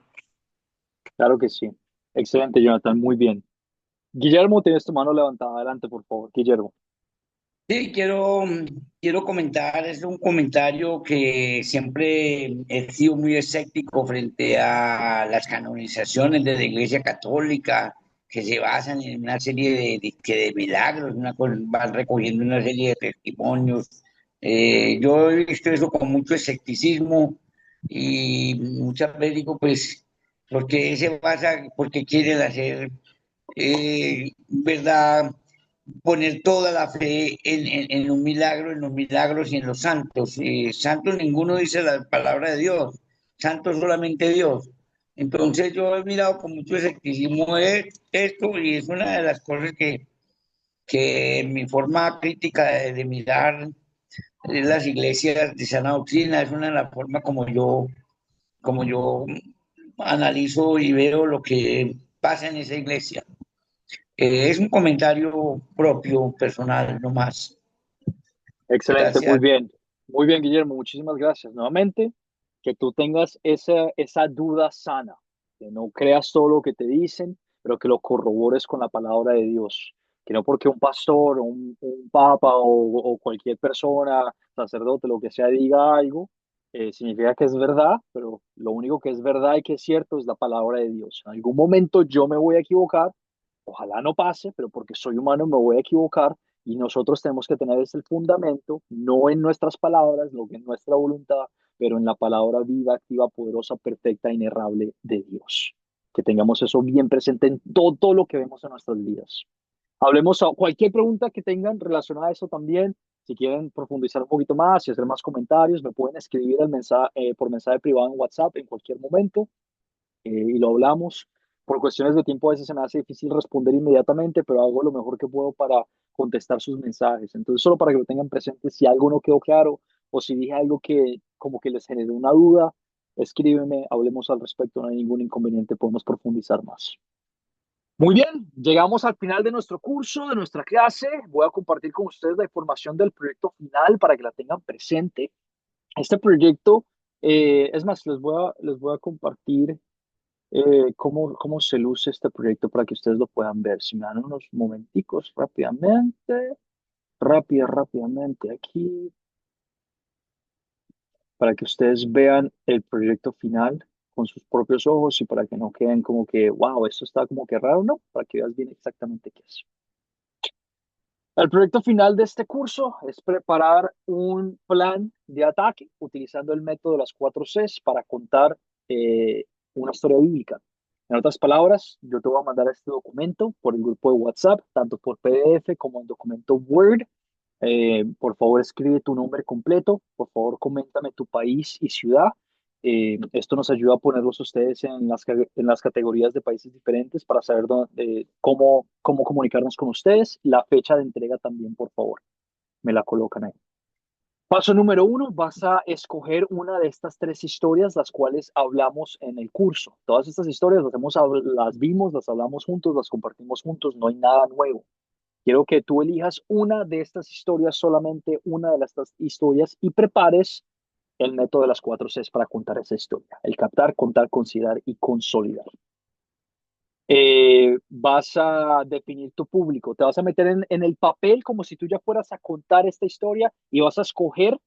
S1: Claro que sí. Excelente, Jonathan. Muy bien. Guillermo, tienes tu mano levantada. Adelante, por favor. Guillermo.
S7: Sí, quiero comentar, es un comentario que siempre he sido muy escéptico frente a las canonizaciones de la Iglesia Católica, que se basan en una serie de milagros, van recogiendo una serie de testimonios. Yo he visto eso con mucho escepticismo y muchas veces digo, pues, ¿por qué se basa, por qué quieren hacer, verdad? Poner toda la fe en un milagro, en los milagros y en los santos. Santos ninguno dice la palabra de Dios, santos solamente Dios. Entonces yo he mirado con mucho escepticismo esto y es una de las cosas que en mi forma crítica de mirar las iglesias de sana doctrina es una de las formas como yo analizo y veo lo que pasa en esa iglesia. Es un comentario propio, personal, no más.
S1: Excelente, muy
S7: Gracias.
S1: bien. Muy bien, Guillermo, muchísimas gracias. Nuevamente, que tú tengas esa duda sana, que no creas todo lo que te dicen, pero que lo corrobores con la palabra de Dios. Que no porque un pastor, un papa o cualquier persona, sacerdote, lo que sea, diga algo, significa que es verdad, pero lo único que es verdad y que es cierto es la palabra de Dios. En algún momento yo me voy a equivocar, ojalá no pase, pero porque soy humano me voy a equivocar y nosotros tenemos que tener ese fundamento, no en nuestras palabras, no en nuestra voluntad, pero en la palabra viva, activa, poderosa, perfecta, inerrable de Dios. Que tengamos eso bien presente en todo lo que vemos en nuestras vidas. Hablemos a cualquier pregunta que tengan relacionada a eso también. Si quieren profundizar un poquito más y hacer más comentarios, me pueden escribir por mensaje privado en WhatsApp en cualquier momento y lo hablamos. Por cuestiones de tiempo a veces se me hace difícil responder inmediatamente, pero hago lo mejor que puedo para contestar sus mensajes. Entonces, solo para que lo tengan presente, si algo no quedó claro o si dije algo que como que les generó una duda, escríbeme, hablemos al respecto, no hay ningún inconveniente, podemos profundizar más. Muy bien, llegamos al final de nuestro curso, de nuestra clase. Voy a compartir con ustedes la información del proyecto final para que la tengan presente. Este proyecto, es más, les voy a compartir cómo se luce este proyecto para que ustedes lo puedan ver. Si me dan unos momenticos rápidamente aquí, para que ustedes vean el proyecto final con sus propios ojos y para que no queden como que, wow, esto está como que raro, no, para que veas bien exactamente qué es. El proyecto final de este curso es preparar un plan de ataque utilizando el método de las 4 Cs para contar una historia bíblica. En otras palabras, yo te voy a mandar este documento por el grupo de WhatsApp, tanto por PDF como en documento Word. Por favor, escribe tu nombre completo. Por favor, coméntame tu país y ciudad. Esto nos ayuda a ponerlos ustedes en las categorías de países diferentes para saber cómo comunicarnos con ustedes. La fecha de entrega también, por favor, me la colocan ahí. Paso número 1, vas a escoger una de estas 3 historias, las cuales hablamos en el curso. Todas estas historias las vimos, las hablamos juntos, las compartimos juntos, no hay nada nuevo. Quiero que tú elijas una de estas historias, solamente una de estas historias, y prepares el método de las 4 Cs para contar esa historia. El captar, contar, considerar y consolidar. Vas a definir tu público. Te vas a meter en el papel como si tú ya fueras a contar esta historia y vas a escoger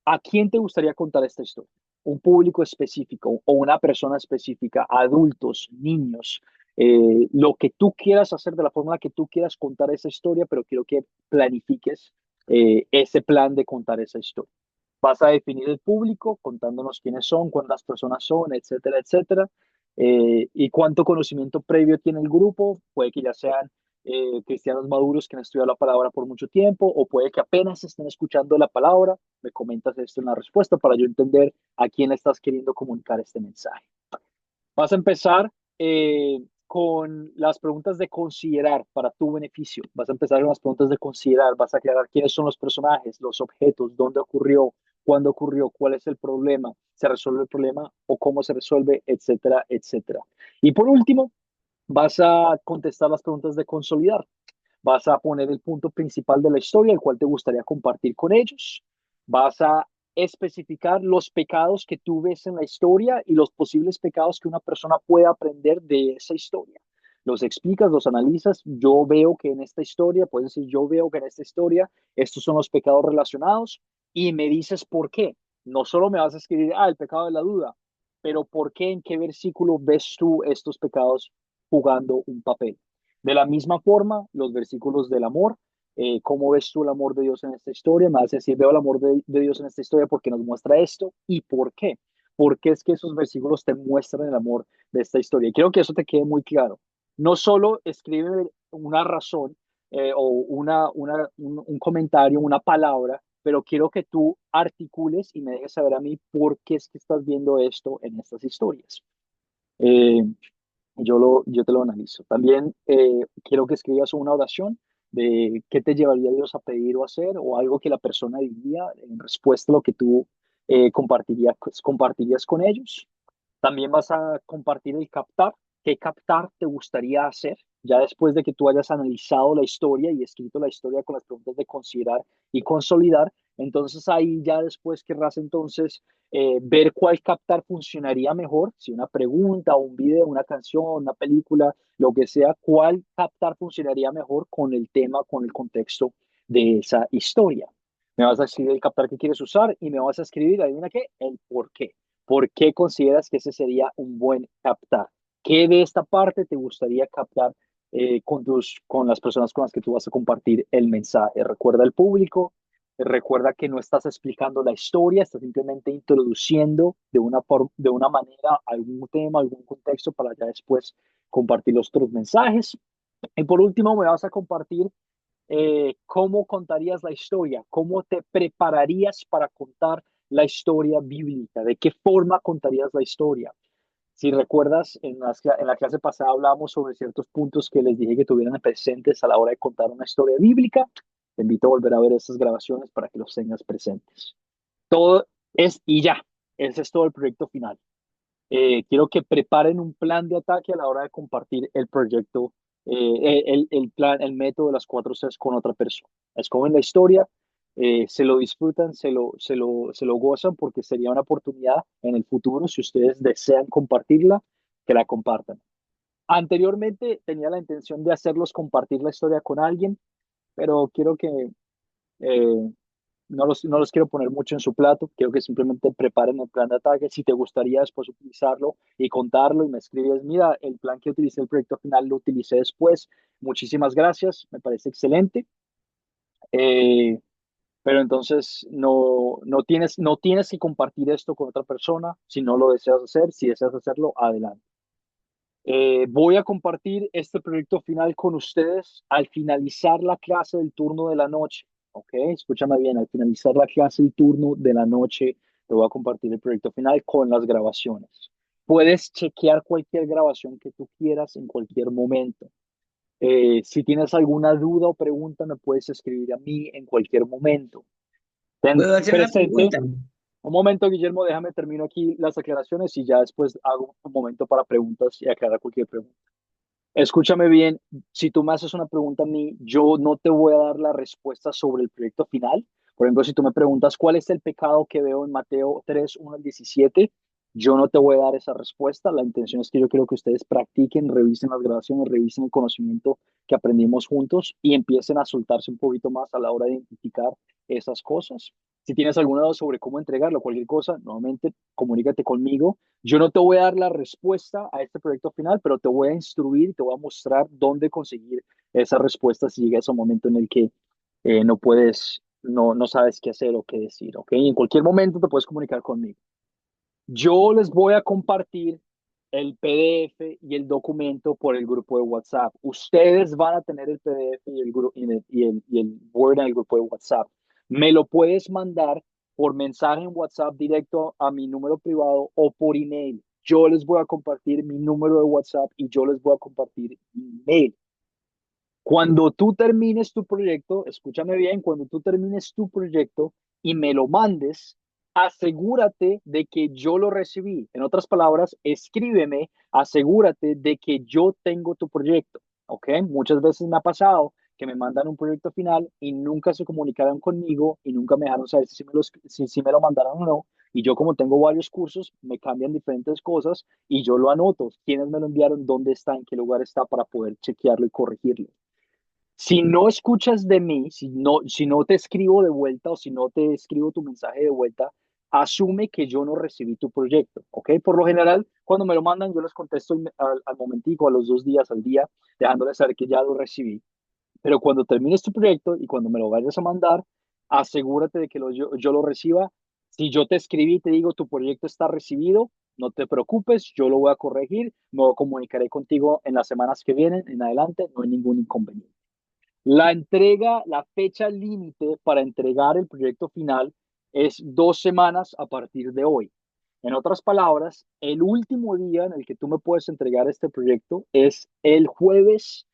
S1: a quién te gustaría contar esta historia. Un público específico o una persona específica, adultos, niños, lo que tú quieras hacer de la forma en la que tú quieras contar esa historia, pero quiero que planifiques ese plan de contar esa historia. Vas a definir el público contándonos quiénes son, cuántas personas son, etcétera, etcétera. Y cuánto conocimiento previo tiene el grupo. Puede que ya sean cristianos maduros que han estudiado la palabra por mucho tiempo, o puede que apenas estén escuchando la palabra. Me comentas esto en la respuesta para yo entender a quién estás queriendo comunicar este mensaje. Vas a empezar con las preguntas de considerar para tu beneficio. Vas a empezar con las preguntas de considerar. Vas a aclarar quiénes son los personajes, los objetos, dónde ocurrió, cuándo ocurrió, cuál es el problema, se resuelve el problema o cómo se resuelve, etcétera, etcétera. Y por último, vas a contestar las preguntas de consolidar. Vas a poner el punto principal de la historia, el cual te gustaría compartir con ellos. Vas a especificar los pecados que tú ves en la historia y los posibles pecados que una persona puede aprender de esa historia. Los explicas, los analizas. Yo veo que en esta historia, puedes decir, yo veo que en esta historia estos son los pecados relacionados y me dices por qué. No solo me vas a escribir, el pecado de la duda, pero por qué, en qué versículo ves tú estos pecados jugando un papel. De la misma forma, los versículos del amor, ¿cómo ves tú el amor de Dios en esta historia? Me vas a decir, veo el amor de Dios en esta historia porque nos muestra esto. ¿Y por qué? ¿Por qué es que esos versículos te muestran el amor de esta historia? Y quiero que eso te quede muy claro. No solo escribe una razón o un comentario, una palabra, pero quiero que tú articules y me dejes saber a mí por qué es que estás viendo esto en estas historias. Eh, yo te lo analizo. También quiero que escribas una oración de qué te llevaría Dios a pedir o hacer, o algo que la persona diría en respuesta a lo que tú compartirías con ellos. También vas a compartir el captar. ¿Qué captar te gustaría hacer? Ya después de que tú hayas analizado la historia y escrito la historia con las preguntas de considerar y consolidar, entonces ahí ya después querrás entonces ver cuál captar funcionaría mejor, si una pregunta, un video, una canción, una película, lo que sea, cuál captar funcionaría mejor con el tema, con el contexto de esa historia. Me vas a escribir el captar que quieres usar y me vas a escribir, adivina qué, el por qué. ¿Por qué consideras que ese sería un buen captar? ¿Qué de esta parte te gustaría captar con las personas con las que tú vas a compartir el mensaje? Recuerda el público, recuerda que no estás explicando la historia, estás simplemente introduciendo de una manera algún tema, algún contexto para ya después compartir los otros mensajes. Y por último, me vas a compartir cómo contarías la historia, cómo te prepararías para contar la historia bíblica, de qué forma contarías la historia. Si recuerdas, en la clase pasada hablábamos sobre ciertos puntos que les dije que tuvieran presentes a la hora de contar una historia bíblica. Te invito a volver a ver esas grabaciones para que los tengas presentes. Todo y ya, ese es todo el proyecto final. Quiero que preparen un plan de ataque a la hora de compartir el proyecto, el plan, el método de las 4 Cs con otra persona. Escogen la historia, se lo disfrutan, se lo gozan porque sería una oportunidad en el futuro, si ustedes desean compartirla, que la compartan. Anteriormente tenía la intención de hacerlos compartir la historia con alguien, pero quiero que eh, no los quiero poner mucho en su plato, quiero que simplemente preparen el plan de ataque. Si te gustaría después utilizarlo y contarlo y me escribes, mira, el plan que utilicé el proyecto final lo utilicé después, muchísimas gracias, me parece excelente. Eh, pero entonces no tienes que compartir esto con otra persona si no lo deseas hacer. Si deseas hacerlo, adelante. Voy a compartir este proyecto final con ustedes al finalizar la clase del turno de la noche. ¿Ok? Escúchame bien, al finalizar la clase del turno de la noche, te voy a compartir el proyecto final con las grabaciones. Puedes chequear cualquier grabación que tú quieras en cualquier momento. Si tienes alguna duda o pregunta, me puedes escribir a mí en cualquier momento. Ten
S7: ¿Puedo hacer una
S1: presente.
S7: pregunta?
S1: Un momento, Guillermo, déjame termino aquí las aclaraciones y ya después hago un momento para preguntas y aclarar cualquier pregunta. Escúchame bien, si tú me haces una pregunta a mí, yo no te voy a dar la respuesta sobre el proyecto final. Por ejemplo, si tú me preguntas cuál es el pecado que veo en Mateo 3, 1 al 17, yo no te voy a dar esa respuesta. La intención es que yo quiero que ustedes practiquen, revisen las grabaciones, revisen el conocimiento que aprendimos juntos y empiecen a soltarse un poquito más a la hora de identificar esas cosas. Si tienes alguna duda sobre cómo entregarlo, cualquier cosa, nuevamente comunícate conmigo. Yo no te voy a dar la respuesta a este proyecto final, pero te voy a instruir, te voy a mostrar dónde conseguir esa respuesta si llega ese momento en el que no sabes qué hacer o qué decir, ¿ok? Y en cualquier momento te puedes comunicar conmigo. Yo les voy a compartir el PDF y el documento por el grupo de WhatsApp. Ustedes van a tener el PDF y el Word en el grupo de WhatsApp. Me lo puedes mandar por mensaje en WhatsApp directo a mi número privado o por email. Yo les voy a compartir mi número de WhatsApp y yo les voy a compartir mi email. Cuando tú termines tu proyecto, escúchame bien, cuando tú termines tu proyecto y me lo mandes, asegúrate de que yo lo recibí. En otras palabras, escríbeme, asegúrate de que yo tengo tu proyecto, ¿ok? Muchas veces me ha pasado que me mandan un proyecto final y nunca se comunicaron conmigo y nunca me dejaron saber si me lo mandaron o no. Y yo como tengo varios cursos, me cambian diferentes cosas y yo lo anoto. ¿Quiénes me lo enviaron? ¿Dónde está? ¿En qué lugar está? Para poder chequearlo y corregirlo. Si no escuchas de mí, si no te escribo de vuelta o si no te escribo tu mensaje de vuelta, asume que yo no recibí tu proyecto, ¿ok? Por lo general, cuando me lo mandan, yo les contesto al momentico, a los 2 días, al día, dejándoles saber que ya lo recibí. Pero cuando termines tu proyecto y cuando me lo vayas a mandar, asegúrate de que yo lo reciba. Si yo te escribí y te digo tu proyecto está recibido, no te preocupes, yo lo voy a corregir, me comunicaré contigo en las semanas que vienen, en adelante, no hay ningún inconveniente. La fecha límite para entregar el proyecto final es 2 semanas a partir de hoy. En otras palabras, el último día en el que tú me puedes entregar este proyecto es el jueves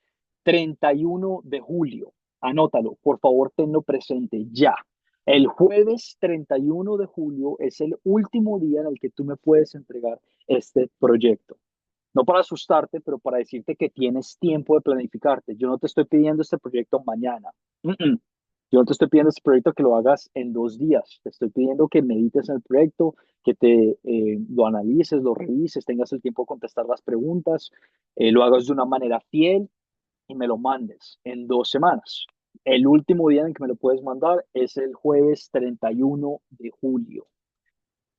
S1: 31 de julio. Anótalo, por favor, tenlo presente ya. El jueves 31 de julio es el último día en el que tú me puedes entregar este proyecto. No para asustarte, pero para decirte que tienes tiempo de planificarte. Yo no te estoy pidiendo este proyecto mañana. Yo no te estoy pidiendo este proyecto que lo hagas en 2 días. Te estoy pidiendo que medites en el proyecto, que lo analices, lo revises, tengas el tiempo de contestar las preguntas, lo hagas de una manera fiel y me lo mandes en 2 semanas. El último día en que me lo puedes mandar es el jueves 31 de julio.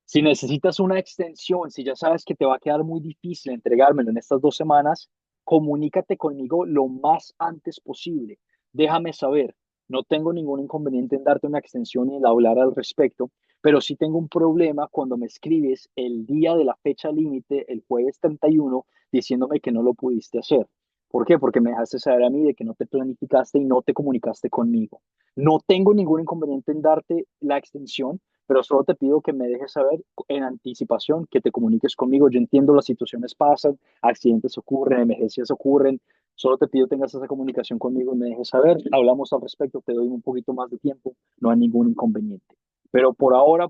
S1: Si necesitas una extensión, si ya sabes que te va a quedar muy difícil entregármelo en estas 2 semanas, comunícate conmigo lo más antes posible. Déjame saber. No tengo ningún inconveniente en darte una extensión y en hablar al respecto, pero sí tengo un problema cuando me escribes el día de la fecha límite, el jueves 31, diciéndome que no lo pudiste hacer. ¿Por qué? Porque me dejaste saber a mí de que no te planificaste y no te comunicaste conmigo. No tengo ningún inconveniente en darte la extensión, pero solo te pido que me dejes saber en anticipación, que te comuniques conmigo. Yo entiendo las situaciones pasan, accidentes ocurren, emergencias ocurren. Solo te pido tengas esa comunicación conmigo y me dejes saber. Hablamos al respecto, te doy un poquito más de tiempo, no hay ningún inconveniente. Pero por ahora,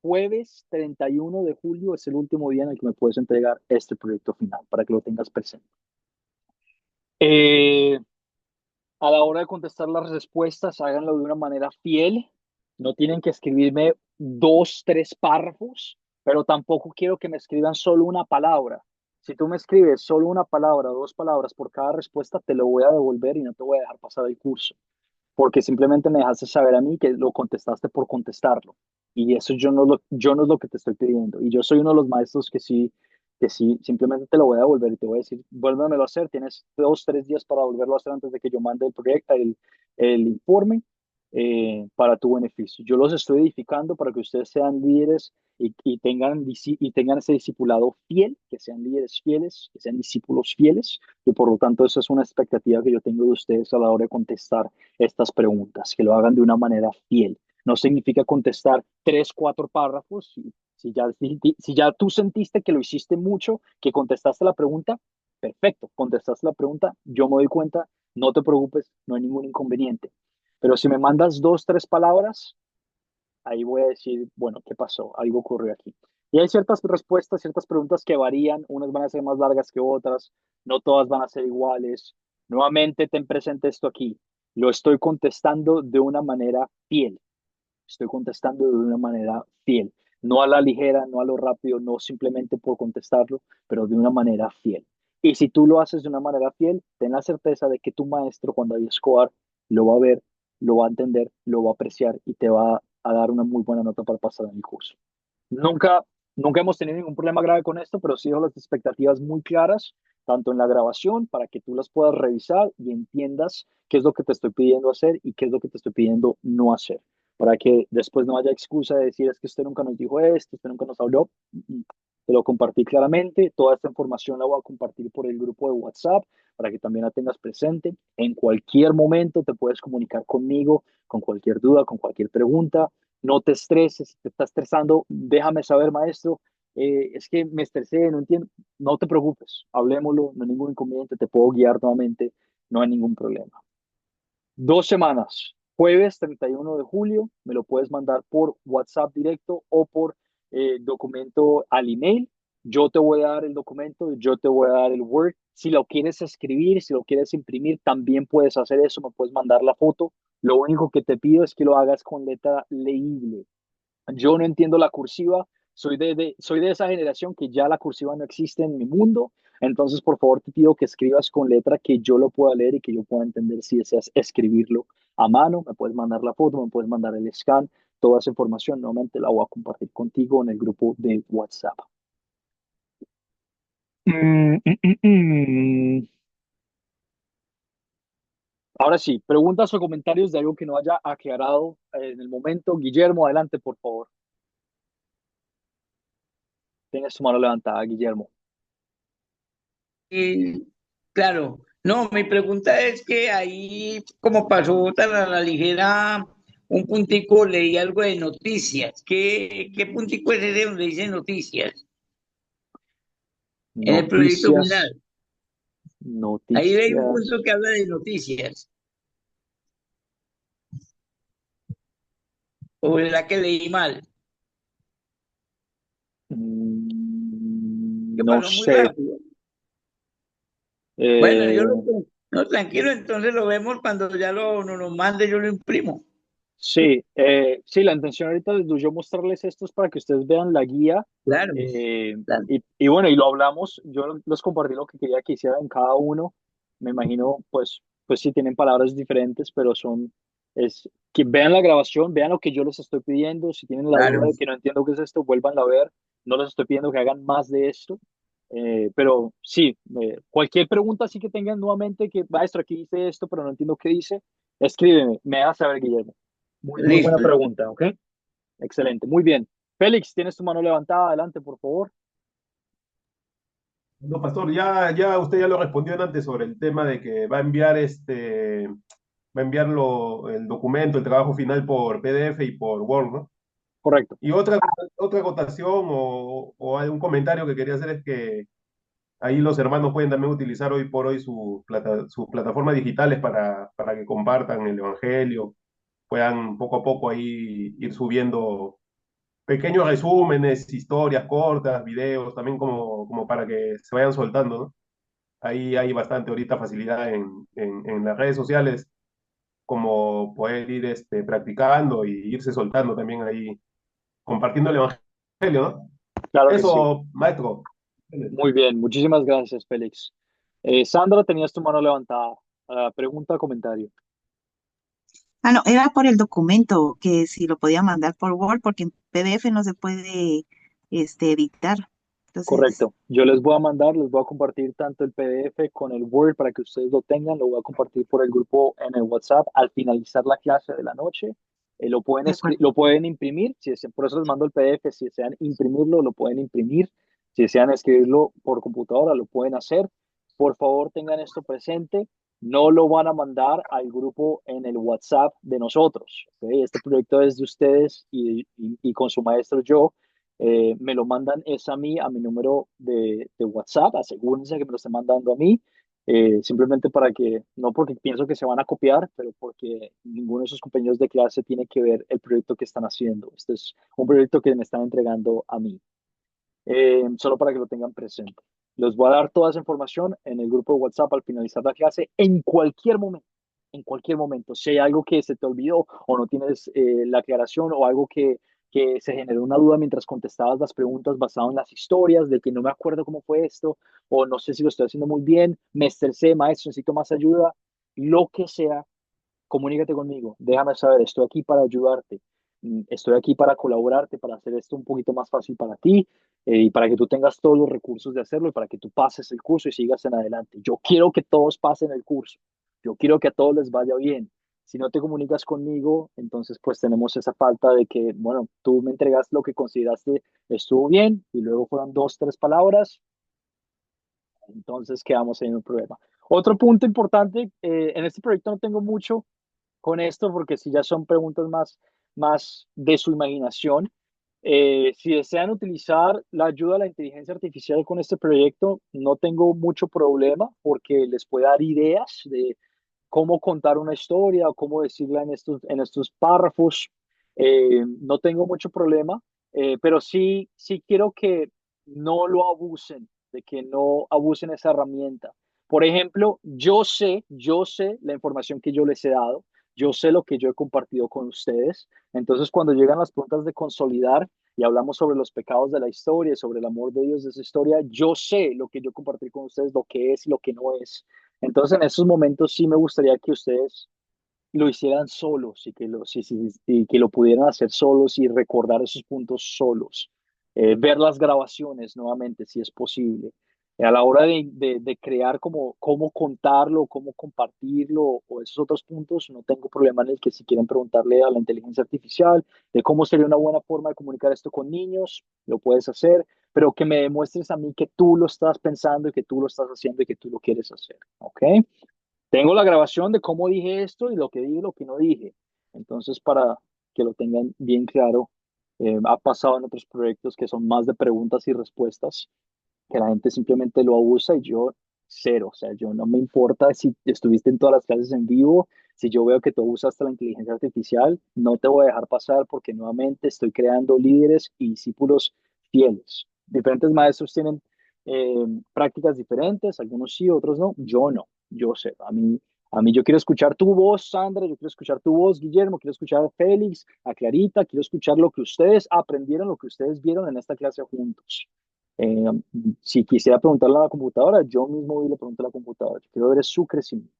S1: jueves 31 de julio es el último día en el que me puedes entregar este proyecto final para que lo tengas presente. Eh, a la hora de contestar las respuestas, háganlo de una manera fiel. No tienen que escribirme 2, 3 párrafos, pero tampoco quiero que me escriban solo una palabra. Si tú me escribes solo una palabra, 2 palabras por cada respuesta, te lo voy a devolver y no te voy a dejar pasar el curso, porque simplemente me dejaste saber a mí que lo contestaste por contestarlo. Y eso yo no es lo que te estoy pidiendo. Y yo soy uno de los maestros que sí, simplemente te lo voy a devolver y te voy a decir, vuélvemelo a hacer. Tienes 2, 3 días para volverlo a hacer antes de que yo mande el proyecto, el informe para tu beneficio. Yo los estoy edificando para que ustedes sean líderes y tengan ese discipulado fiel, que sean líderes fieles, que sean discípulos fieles. Y por lo tanto, esa es una expectativa que yo tengo de ustedes a la hora de contestar estas preguntas, que lo hagan de una manera fiel. No significa contestar 3, 4 párrafos. Si ya tú sentiste que lo hiciste mucho, que contestaste la pregunta, perfecto, contestaste la pregunta, yo me doy cuenta, no te preocupes, no hay ningún inconveniente. Pero si me mandas 2, 3 palabras, ahí voy a decir, bueno, ¿qué pasó? Algo ocurrió aquí. Y hay ciertas respuestas, ciertas preguntas que varían, unas van a ser más largas que otras, no todas van a ser iguales. Nuevamente, ten presente esto aquí. Lo estoy contestando de una manera fiel. Estoy contestando de una manera fiel. No a la ligera, no a lo rápido, no simplemente por contestarlo, pero de una manera fiel. Y si tú lo haces de una manera fiel, ten la certeza de que tu maestro, Juan David Escobar, lo va a ver, lo va a entender, lo va a apreciar y te va a dar una muy buena nota para pasar en el curso. Nunca, nunca hemos tenido ningún problema grave con esto, pero sí dejo las expectativas muy claras, tanto en la grabación, para que tú las puedas revisar y entiendas qué es lo que te estoy pidiendo hacer y qué es lo que te estoy pidiendo no hacer, para que después no haya excusa de decir es que usted nunca nos dijo esto, usted nunca nos habló. Te lo compartí claramente, toda esta información la voy a compartir por el grupo de WhatsApp para que también la tengas presente. En cualquier momento te puedes comunicar conmigo con cualquier duda, con cualquier pregunta. No te estreses, si te está estresando, déjame saber, maestro. Es que me estresé, no entiendo. No te preocupes, hablemoslo, no hay ningún inconveniente, te puedo guiar nuevamente, no hay ningún problema. 2 semanas, jueves 31 de julio, me lo puedes mandar por WhatsApp directo o por documento al email. Yo te voy a dar el documento, yo te voy a dar el Word. Si lo quieres escribir, si lo quieres imprimir, también puedes hacer eso, me puedes mandar la foto. Lo único que te pido es que lo hagas con letra leíble. Yo no entiendo la cursiva, soy de esa generación que ya la cursiva no existe en mi mundo, entonces por favor te pido que escribas con letra que yo lo pueda leer y que yo pueda entender si deseas escribirlo a mano, me puedes mandar la foto, me puedes mandar el scan, toda esa información nuevamente la voy a compartir contigo en el grupo de WhatsApp. Mm, mm, mm, mm. Ahora sí, preguntas o comentarios de algo que no haya aclarado en el momento. Guillermo, adelante, por favor. Tienes tu mano levantada, Guillermo.
S7: Y, claro, no, mi pregunta es que ahí, como pasó tan a la ligera, un puntico leí algo de noticias. ¿Qué puntico es ese donde dice noticias? En el proyecto
S1: Noticias,
S7: final. Ahí leí un punto
S1: noticias.
S7: que habla de noticias. ¿O verdad que leí mal? Que
S1: No
S7: pasó muy
S1: sé.
S7: rápido. Bueno,
S1: Eh,
S7: no, tranquilo, entonces lo vemos cuando ya no nos mande, yo lo imprimo.
S1: sí, sí, la intención ahorita de yo mostrarles esto es para que ustedes vean la guía.
S7: Claro,
S1: eh,
S7: claro.
S1: y bueno, y lo hablamos. Yo les compartí lo que quería que hicieran cada uno. Me imagino, pues sí tienen palabras diferentes, pero es que vean la grabación, vean lo que yo les estoy pidiendo. Si tienen la duda
S7: Claro.
S1: de que no entiendo qué es esto, vuelvan a ver. No les estoy pidiendo que hagan más de esto. Pero sí, cualquier pregunta así que tengan nuevamente, que maestro, aquí dice esto, pero no entiendo qué dice, escríbeme, me dejas saber, Guillermo. Muy buena
S7: Listo.
S1: pregunta, ¿ok? Excelente, muy bien. Félix, tienes tu mano levantada, adelante, por favor.
S5: No, pastor, ya usted ya lo respondió antes sobre el tema de que va a enviar el documento, el trabajo final por PDF y por Word, ¿no?
S1: Correcto.
S5: Y otra acotación o algún comentario que quería hacer es que ahí los hermanos pueden también utilizar hoy por hoy sus plataformas digitales para que compartan el Evangelio, puedan poco a poco ahí ir subiendo pequeños resúmenes, historias cortas, videos, también como para que se vayan soltando, ¿no? Ahí hay bastante ahorita facilidad en las redes sociales, como poder ir practicando y irse soltando también ahí, compartiendo el Evangelio, ¿no?
S1: Claro que sí.
S5: Eso, maestro.
S1: Muy bien, muchísimas gracias, Félix. Sandra, tenías tu mano levantada. Pregunta, comentario.
S6: Ah, no, era por el documento, que si lo podía mandar por Word, porque en PDF no se puede editar. Entonces,
S1: Correcto. Yo les voy a mandar, les voy a compartir tanto el PDF con el Word para que ustedes lo tengan. Lo voy a compartir por el grupo en el WhatsApp al finalizar la clase de la noche.
S6: de acuerdo.
S1: Lo pueden imprimir, si desean, por eso les mando el PDF. Si desean imprimirlo, lo pueden imprimir. Si desean escribirlo por computadora, lo pueden hacer. Por favor, tengan esto presente. No lo van a mandar al grupo en el WhatsApp de nosotros. ¿Ok? Este proyecto es de ustedes y con su maestro yo. Me lo mandan es a mí, a mi número de WhatsApp, asegúrense que me lo estén mandando a mí, simplemente para que, no porque pienso que se van a copiar, pero porque ninguno de sus compañeros de clase tiene que ver el proyecto que están haciendo. Este es un proyecto que me están entregando a mí, solo para que lo tengan presente. Les voy a dar toda esa información en el grupo de WhatsApp al finalizar la clase en cualquier momento. En cualquier momento, si hay algo que se te olvidó o no tienes la aclaración o algo que se generó una duda mientras contestabas las preguntas basado en las historias de que no me acuerdo cómo fue esto o no sé si lo estoy haciendo muy bien, me estresé, maestro, necesito más ayuda, lo que sea, comunícate conmigo, déjame saber, estoy aquí para ayudarte, estoy aquí para colaborarte, para hacer esto un poquito más fácil para ti y para que tú tengas todos los recursos de hacerlo y para que tú pases el curso y sigas en adelante. Yo quiero que todos pasen el curso, yo quiero que a todos les vaya bien. Si no te comunicas conmigo, entonces pues tenemos esa falta de que, bueno, tú me entregas lo que consideraste estuvo bien y luego fueron dos, tres palabras, entonces quedamos en un problema. Otro punto importante, en este proyecto no tengo mucho con esto, porque si ya son preguntas más de su imaginación. Si desean utilizar la ayuda de la inteligencia artificial con este proyecto, no tengo mucho problema porque les puede dar ideas de cómo contar una historia o cómo decirla en estos párrafos. No tengo mucho problema, pero sí quiero que no lo abusen, de que no abusen esa herramienta. Por ejemplo, yo sé la información que yo les he dado, yo sé lo que yo he compartido con ustedes. Entonces, cuando llegan las preguntas de consolidar y hablamos sobre los pecados de la historia, sobre el amor de Dios de esa historia, yo sé lo que yo compartí con ustedes, lo que es y lo que no es. Entonces, en esos momentos sí me gustaría que ustedes lo hicieran solos y y que lo pudieran hacer solos y recordar esos puntos solos. Ver las grabaciones nuevamente, si es posible. A la hora de crear cómo contarlo, cómo compartirlo o esos otros puntos, no tengo problema en el que si quieren preguntarle a la inteligencia artificial de cómo sería una buena forma de comunicar esto con niños, lo puedes hacer, pero que me demuestres a mí que tú lo estás pensando y que tú lo estás haciendo y que tú lo quieres hacer, ¿ok? Tengo la grabación de cómo dije esto y lo que dije y lo que no dije. Entonces, para que lo tengan bien claro, ha pasado en otros proyectos que son más de preguntas y respuestas, que la gente simplemente lo abusa y yo cero. O sea, yo no me importa si estuviste en todas las clases en vivo, si yo veo que tú usaste la inteligencia artificial, no te voy a dejar pasar porque nuevamente estoy creando líderes y discípulos fieles. Diferentes maestros tienen prácticas diferentes, algunos sí, otros no. Yo no, yo sé. A mí yo quiero escuchar tu voz, Sandra, yo quiero escuchar tu voz, Guillermo, quiero escuchar a Félix, a Clarita, quiero escuchar lo que ustedes aprendieron, lo que ustedes vieron en esta clase juntos. Eh, si quisiera preguntarle a la computadora, yo mismo voy y le pregunto a la computadora. Yo quiero ver es su crecimiento.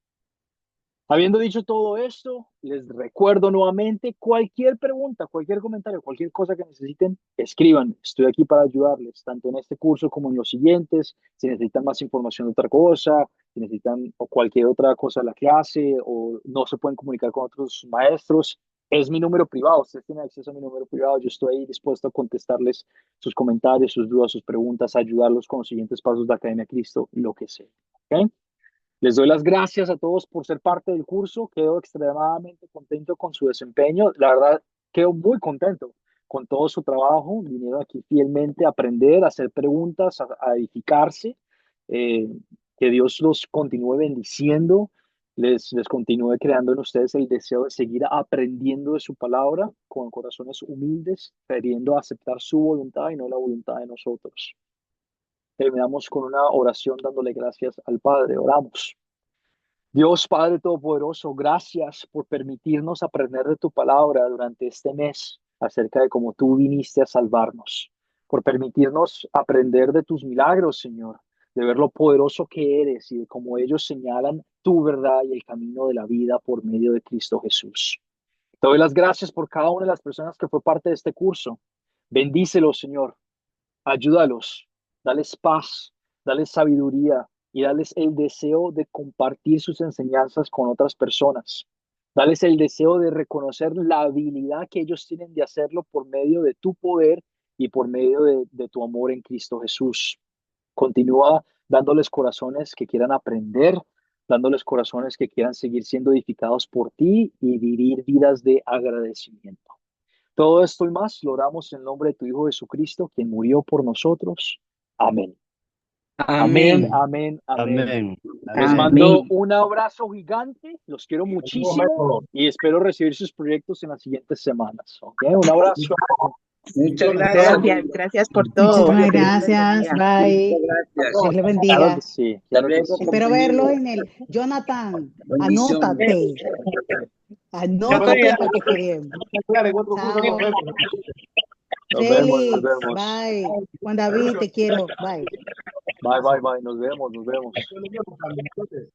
S1: Habiendo dicho todo esto, les recuerdo nuevamente cualquier pregunta, cualquier comentario, cualquier cosa que necesiten, escriban. Estoy aquí para ayudarles, tanto en este curso como en los siguientes. Si necesitan más información de otra cosa, si necesitan o cualquier otra cosa de la clase o no se pueden comunicar con otros maestros, es mi número privado. Ustedes tienen acceso a mi número privado. Yo estoy ahí dispuesto a contestarles sus comentarios, sus dudas, sus preguntas, ayudarlos con los siguientes pasos de Academia Cristo, lo que sea. ¿Ok? Les doy las gracias a todos por ser parte del curso. Quedo extremadamente contento con su desempeño. La verdad, quedo muy contento con todo su trabajo, vinieron aquí fielmente a aprender, a hacer preguntas, a edificarse. Eh, que Dios los continúe bendiciendo, les continúe creando en ustedes el deseo de seguir aprendiendo de su palabra con corazones humildes, queriendo aceptar su voluntad y no la voluntad de nosotros. Terminamos con una oración dándole gracias al Padre. Oramos. Dios Padre Todopoderoso, gracias por permitirnos aprender de tu palabra durante este mes acerca de cómo tú viniste a salvarnos, por permitirnos aprender de tus milagros, Señor, de ver lo poderoso que eres y de cómo ellos señalan tu verdad y el camino de la vida por medio de Cristo Jesús. Te doy las gracias por cada una de las personas que fue parte de este curso. Bendícelos, Señor. Ayúdalos, dales paz, dales sabiduría y dales el deseo de compartir sus enseñanzas con otras personas. Dales el deseo de reconocer la habilidad que ellos tienen de hacerlo por medio de tu poder y por medio de tu amor en Cristo Jesús. Continúa dándoles corazones que quieran aprender, dándoles corazones que quieran seguir siendo edificados por ti y vivir vidas de agradecimiento. Todo esto y más lo oramos en el nombre de tu Hijo Jesucristo, quien murió por nosotros. Amén. Amén, amén, amén.
S9: Amén.
S1: Les
S9: Amén.
S1: mando un abrazo gigante, los quiero muchísimo
S5: Marco.
S1: y espero recibir sus proyectos en las siguientes semanas. ¿Ok? Un abrazo.
S7: Muchas gracias.
S6: Gracias por todo.
S8: Muchísimas gracias. Bye.
S7: Gracias.
S8: Dios le
S1: Claro
S8: bendiga.
S1: que sí,
S7: Hasta
S1: claro que
S7: luego,
S1: sí.
S8: Espero
S7: compañero.
S8: verlo en el Jonathan.
S7: Bendiciones.
S8: Anótate. Anótate porque queremos.
S5: Claro, en otro curso
S8: Chao.
S5: nos vemos.
S1: Nos vemos, nos
S8: Félix,
S1: vemos.
S8: bye. Juan David, te quiero. Bye.
S1: Bye, bye, bye. Nos vemos, nos vemos.
S5: Yo le digo, Carlitos.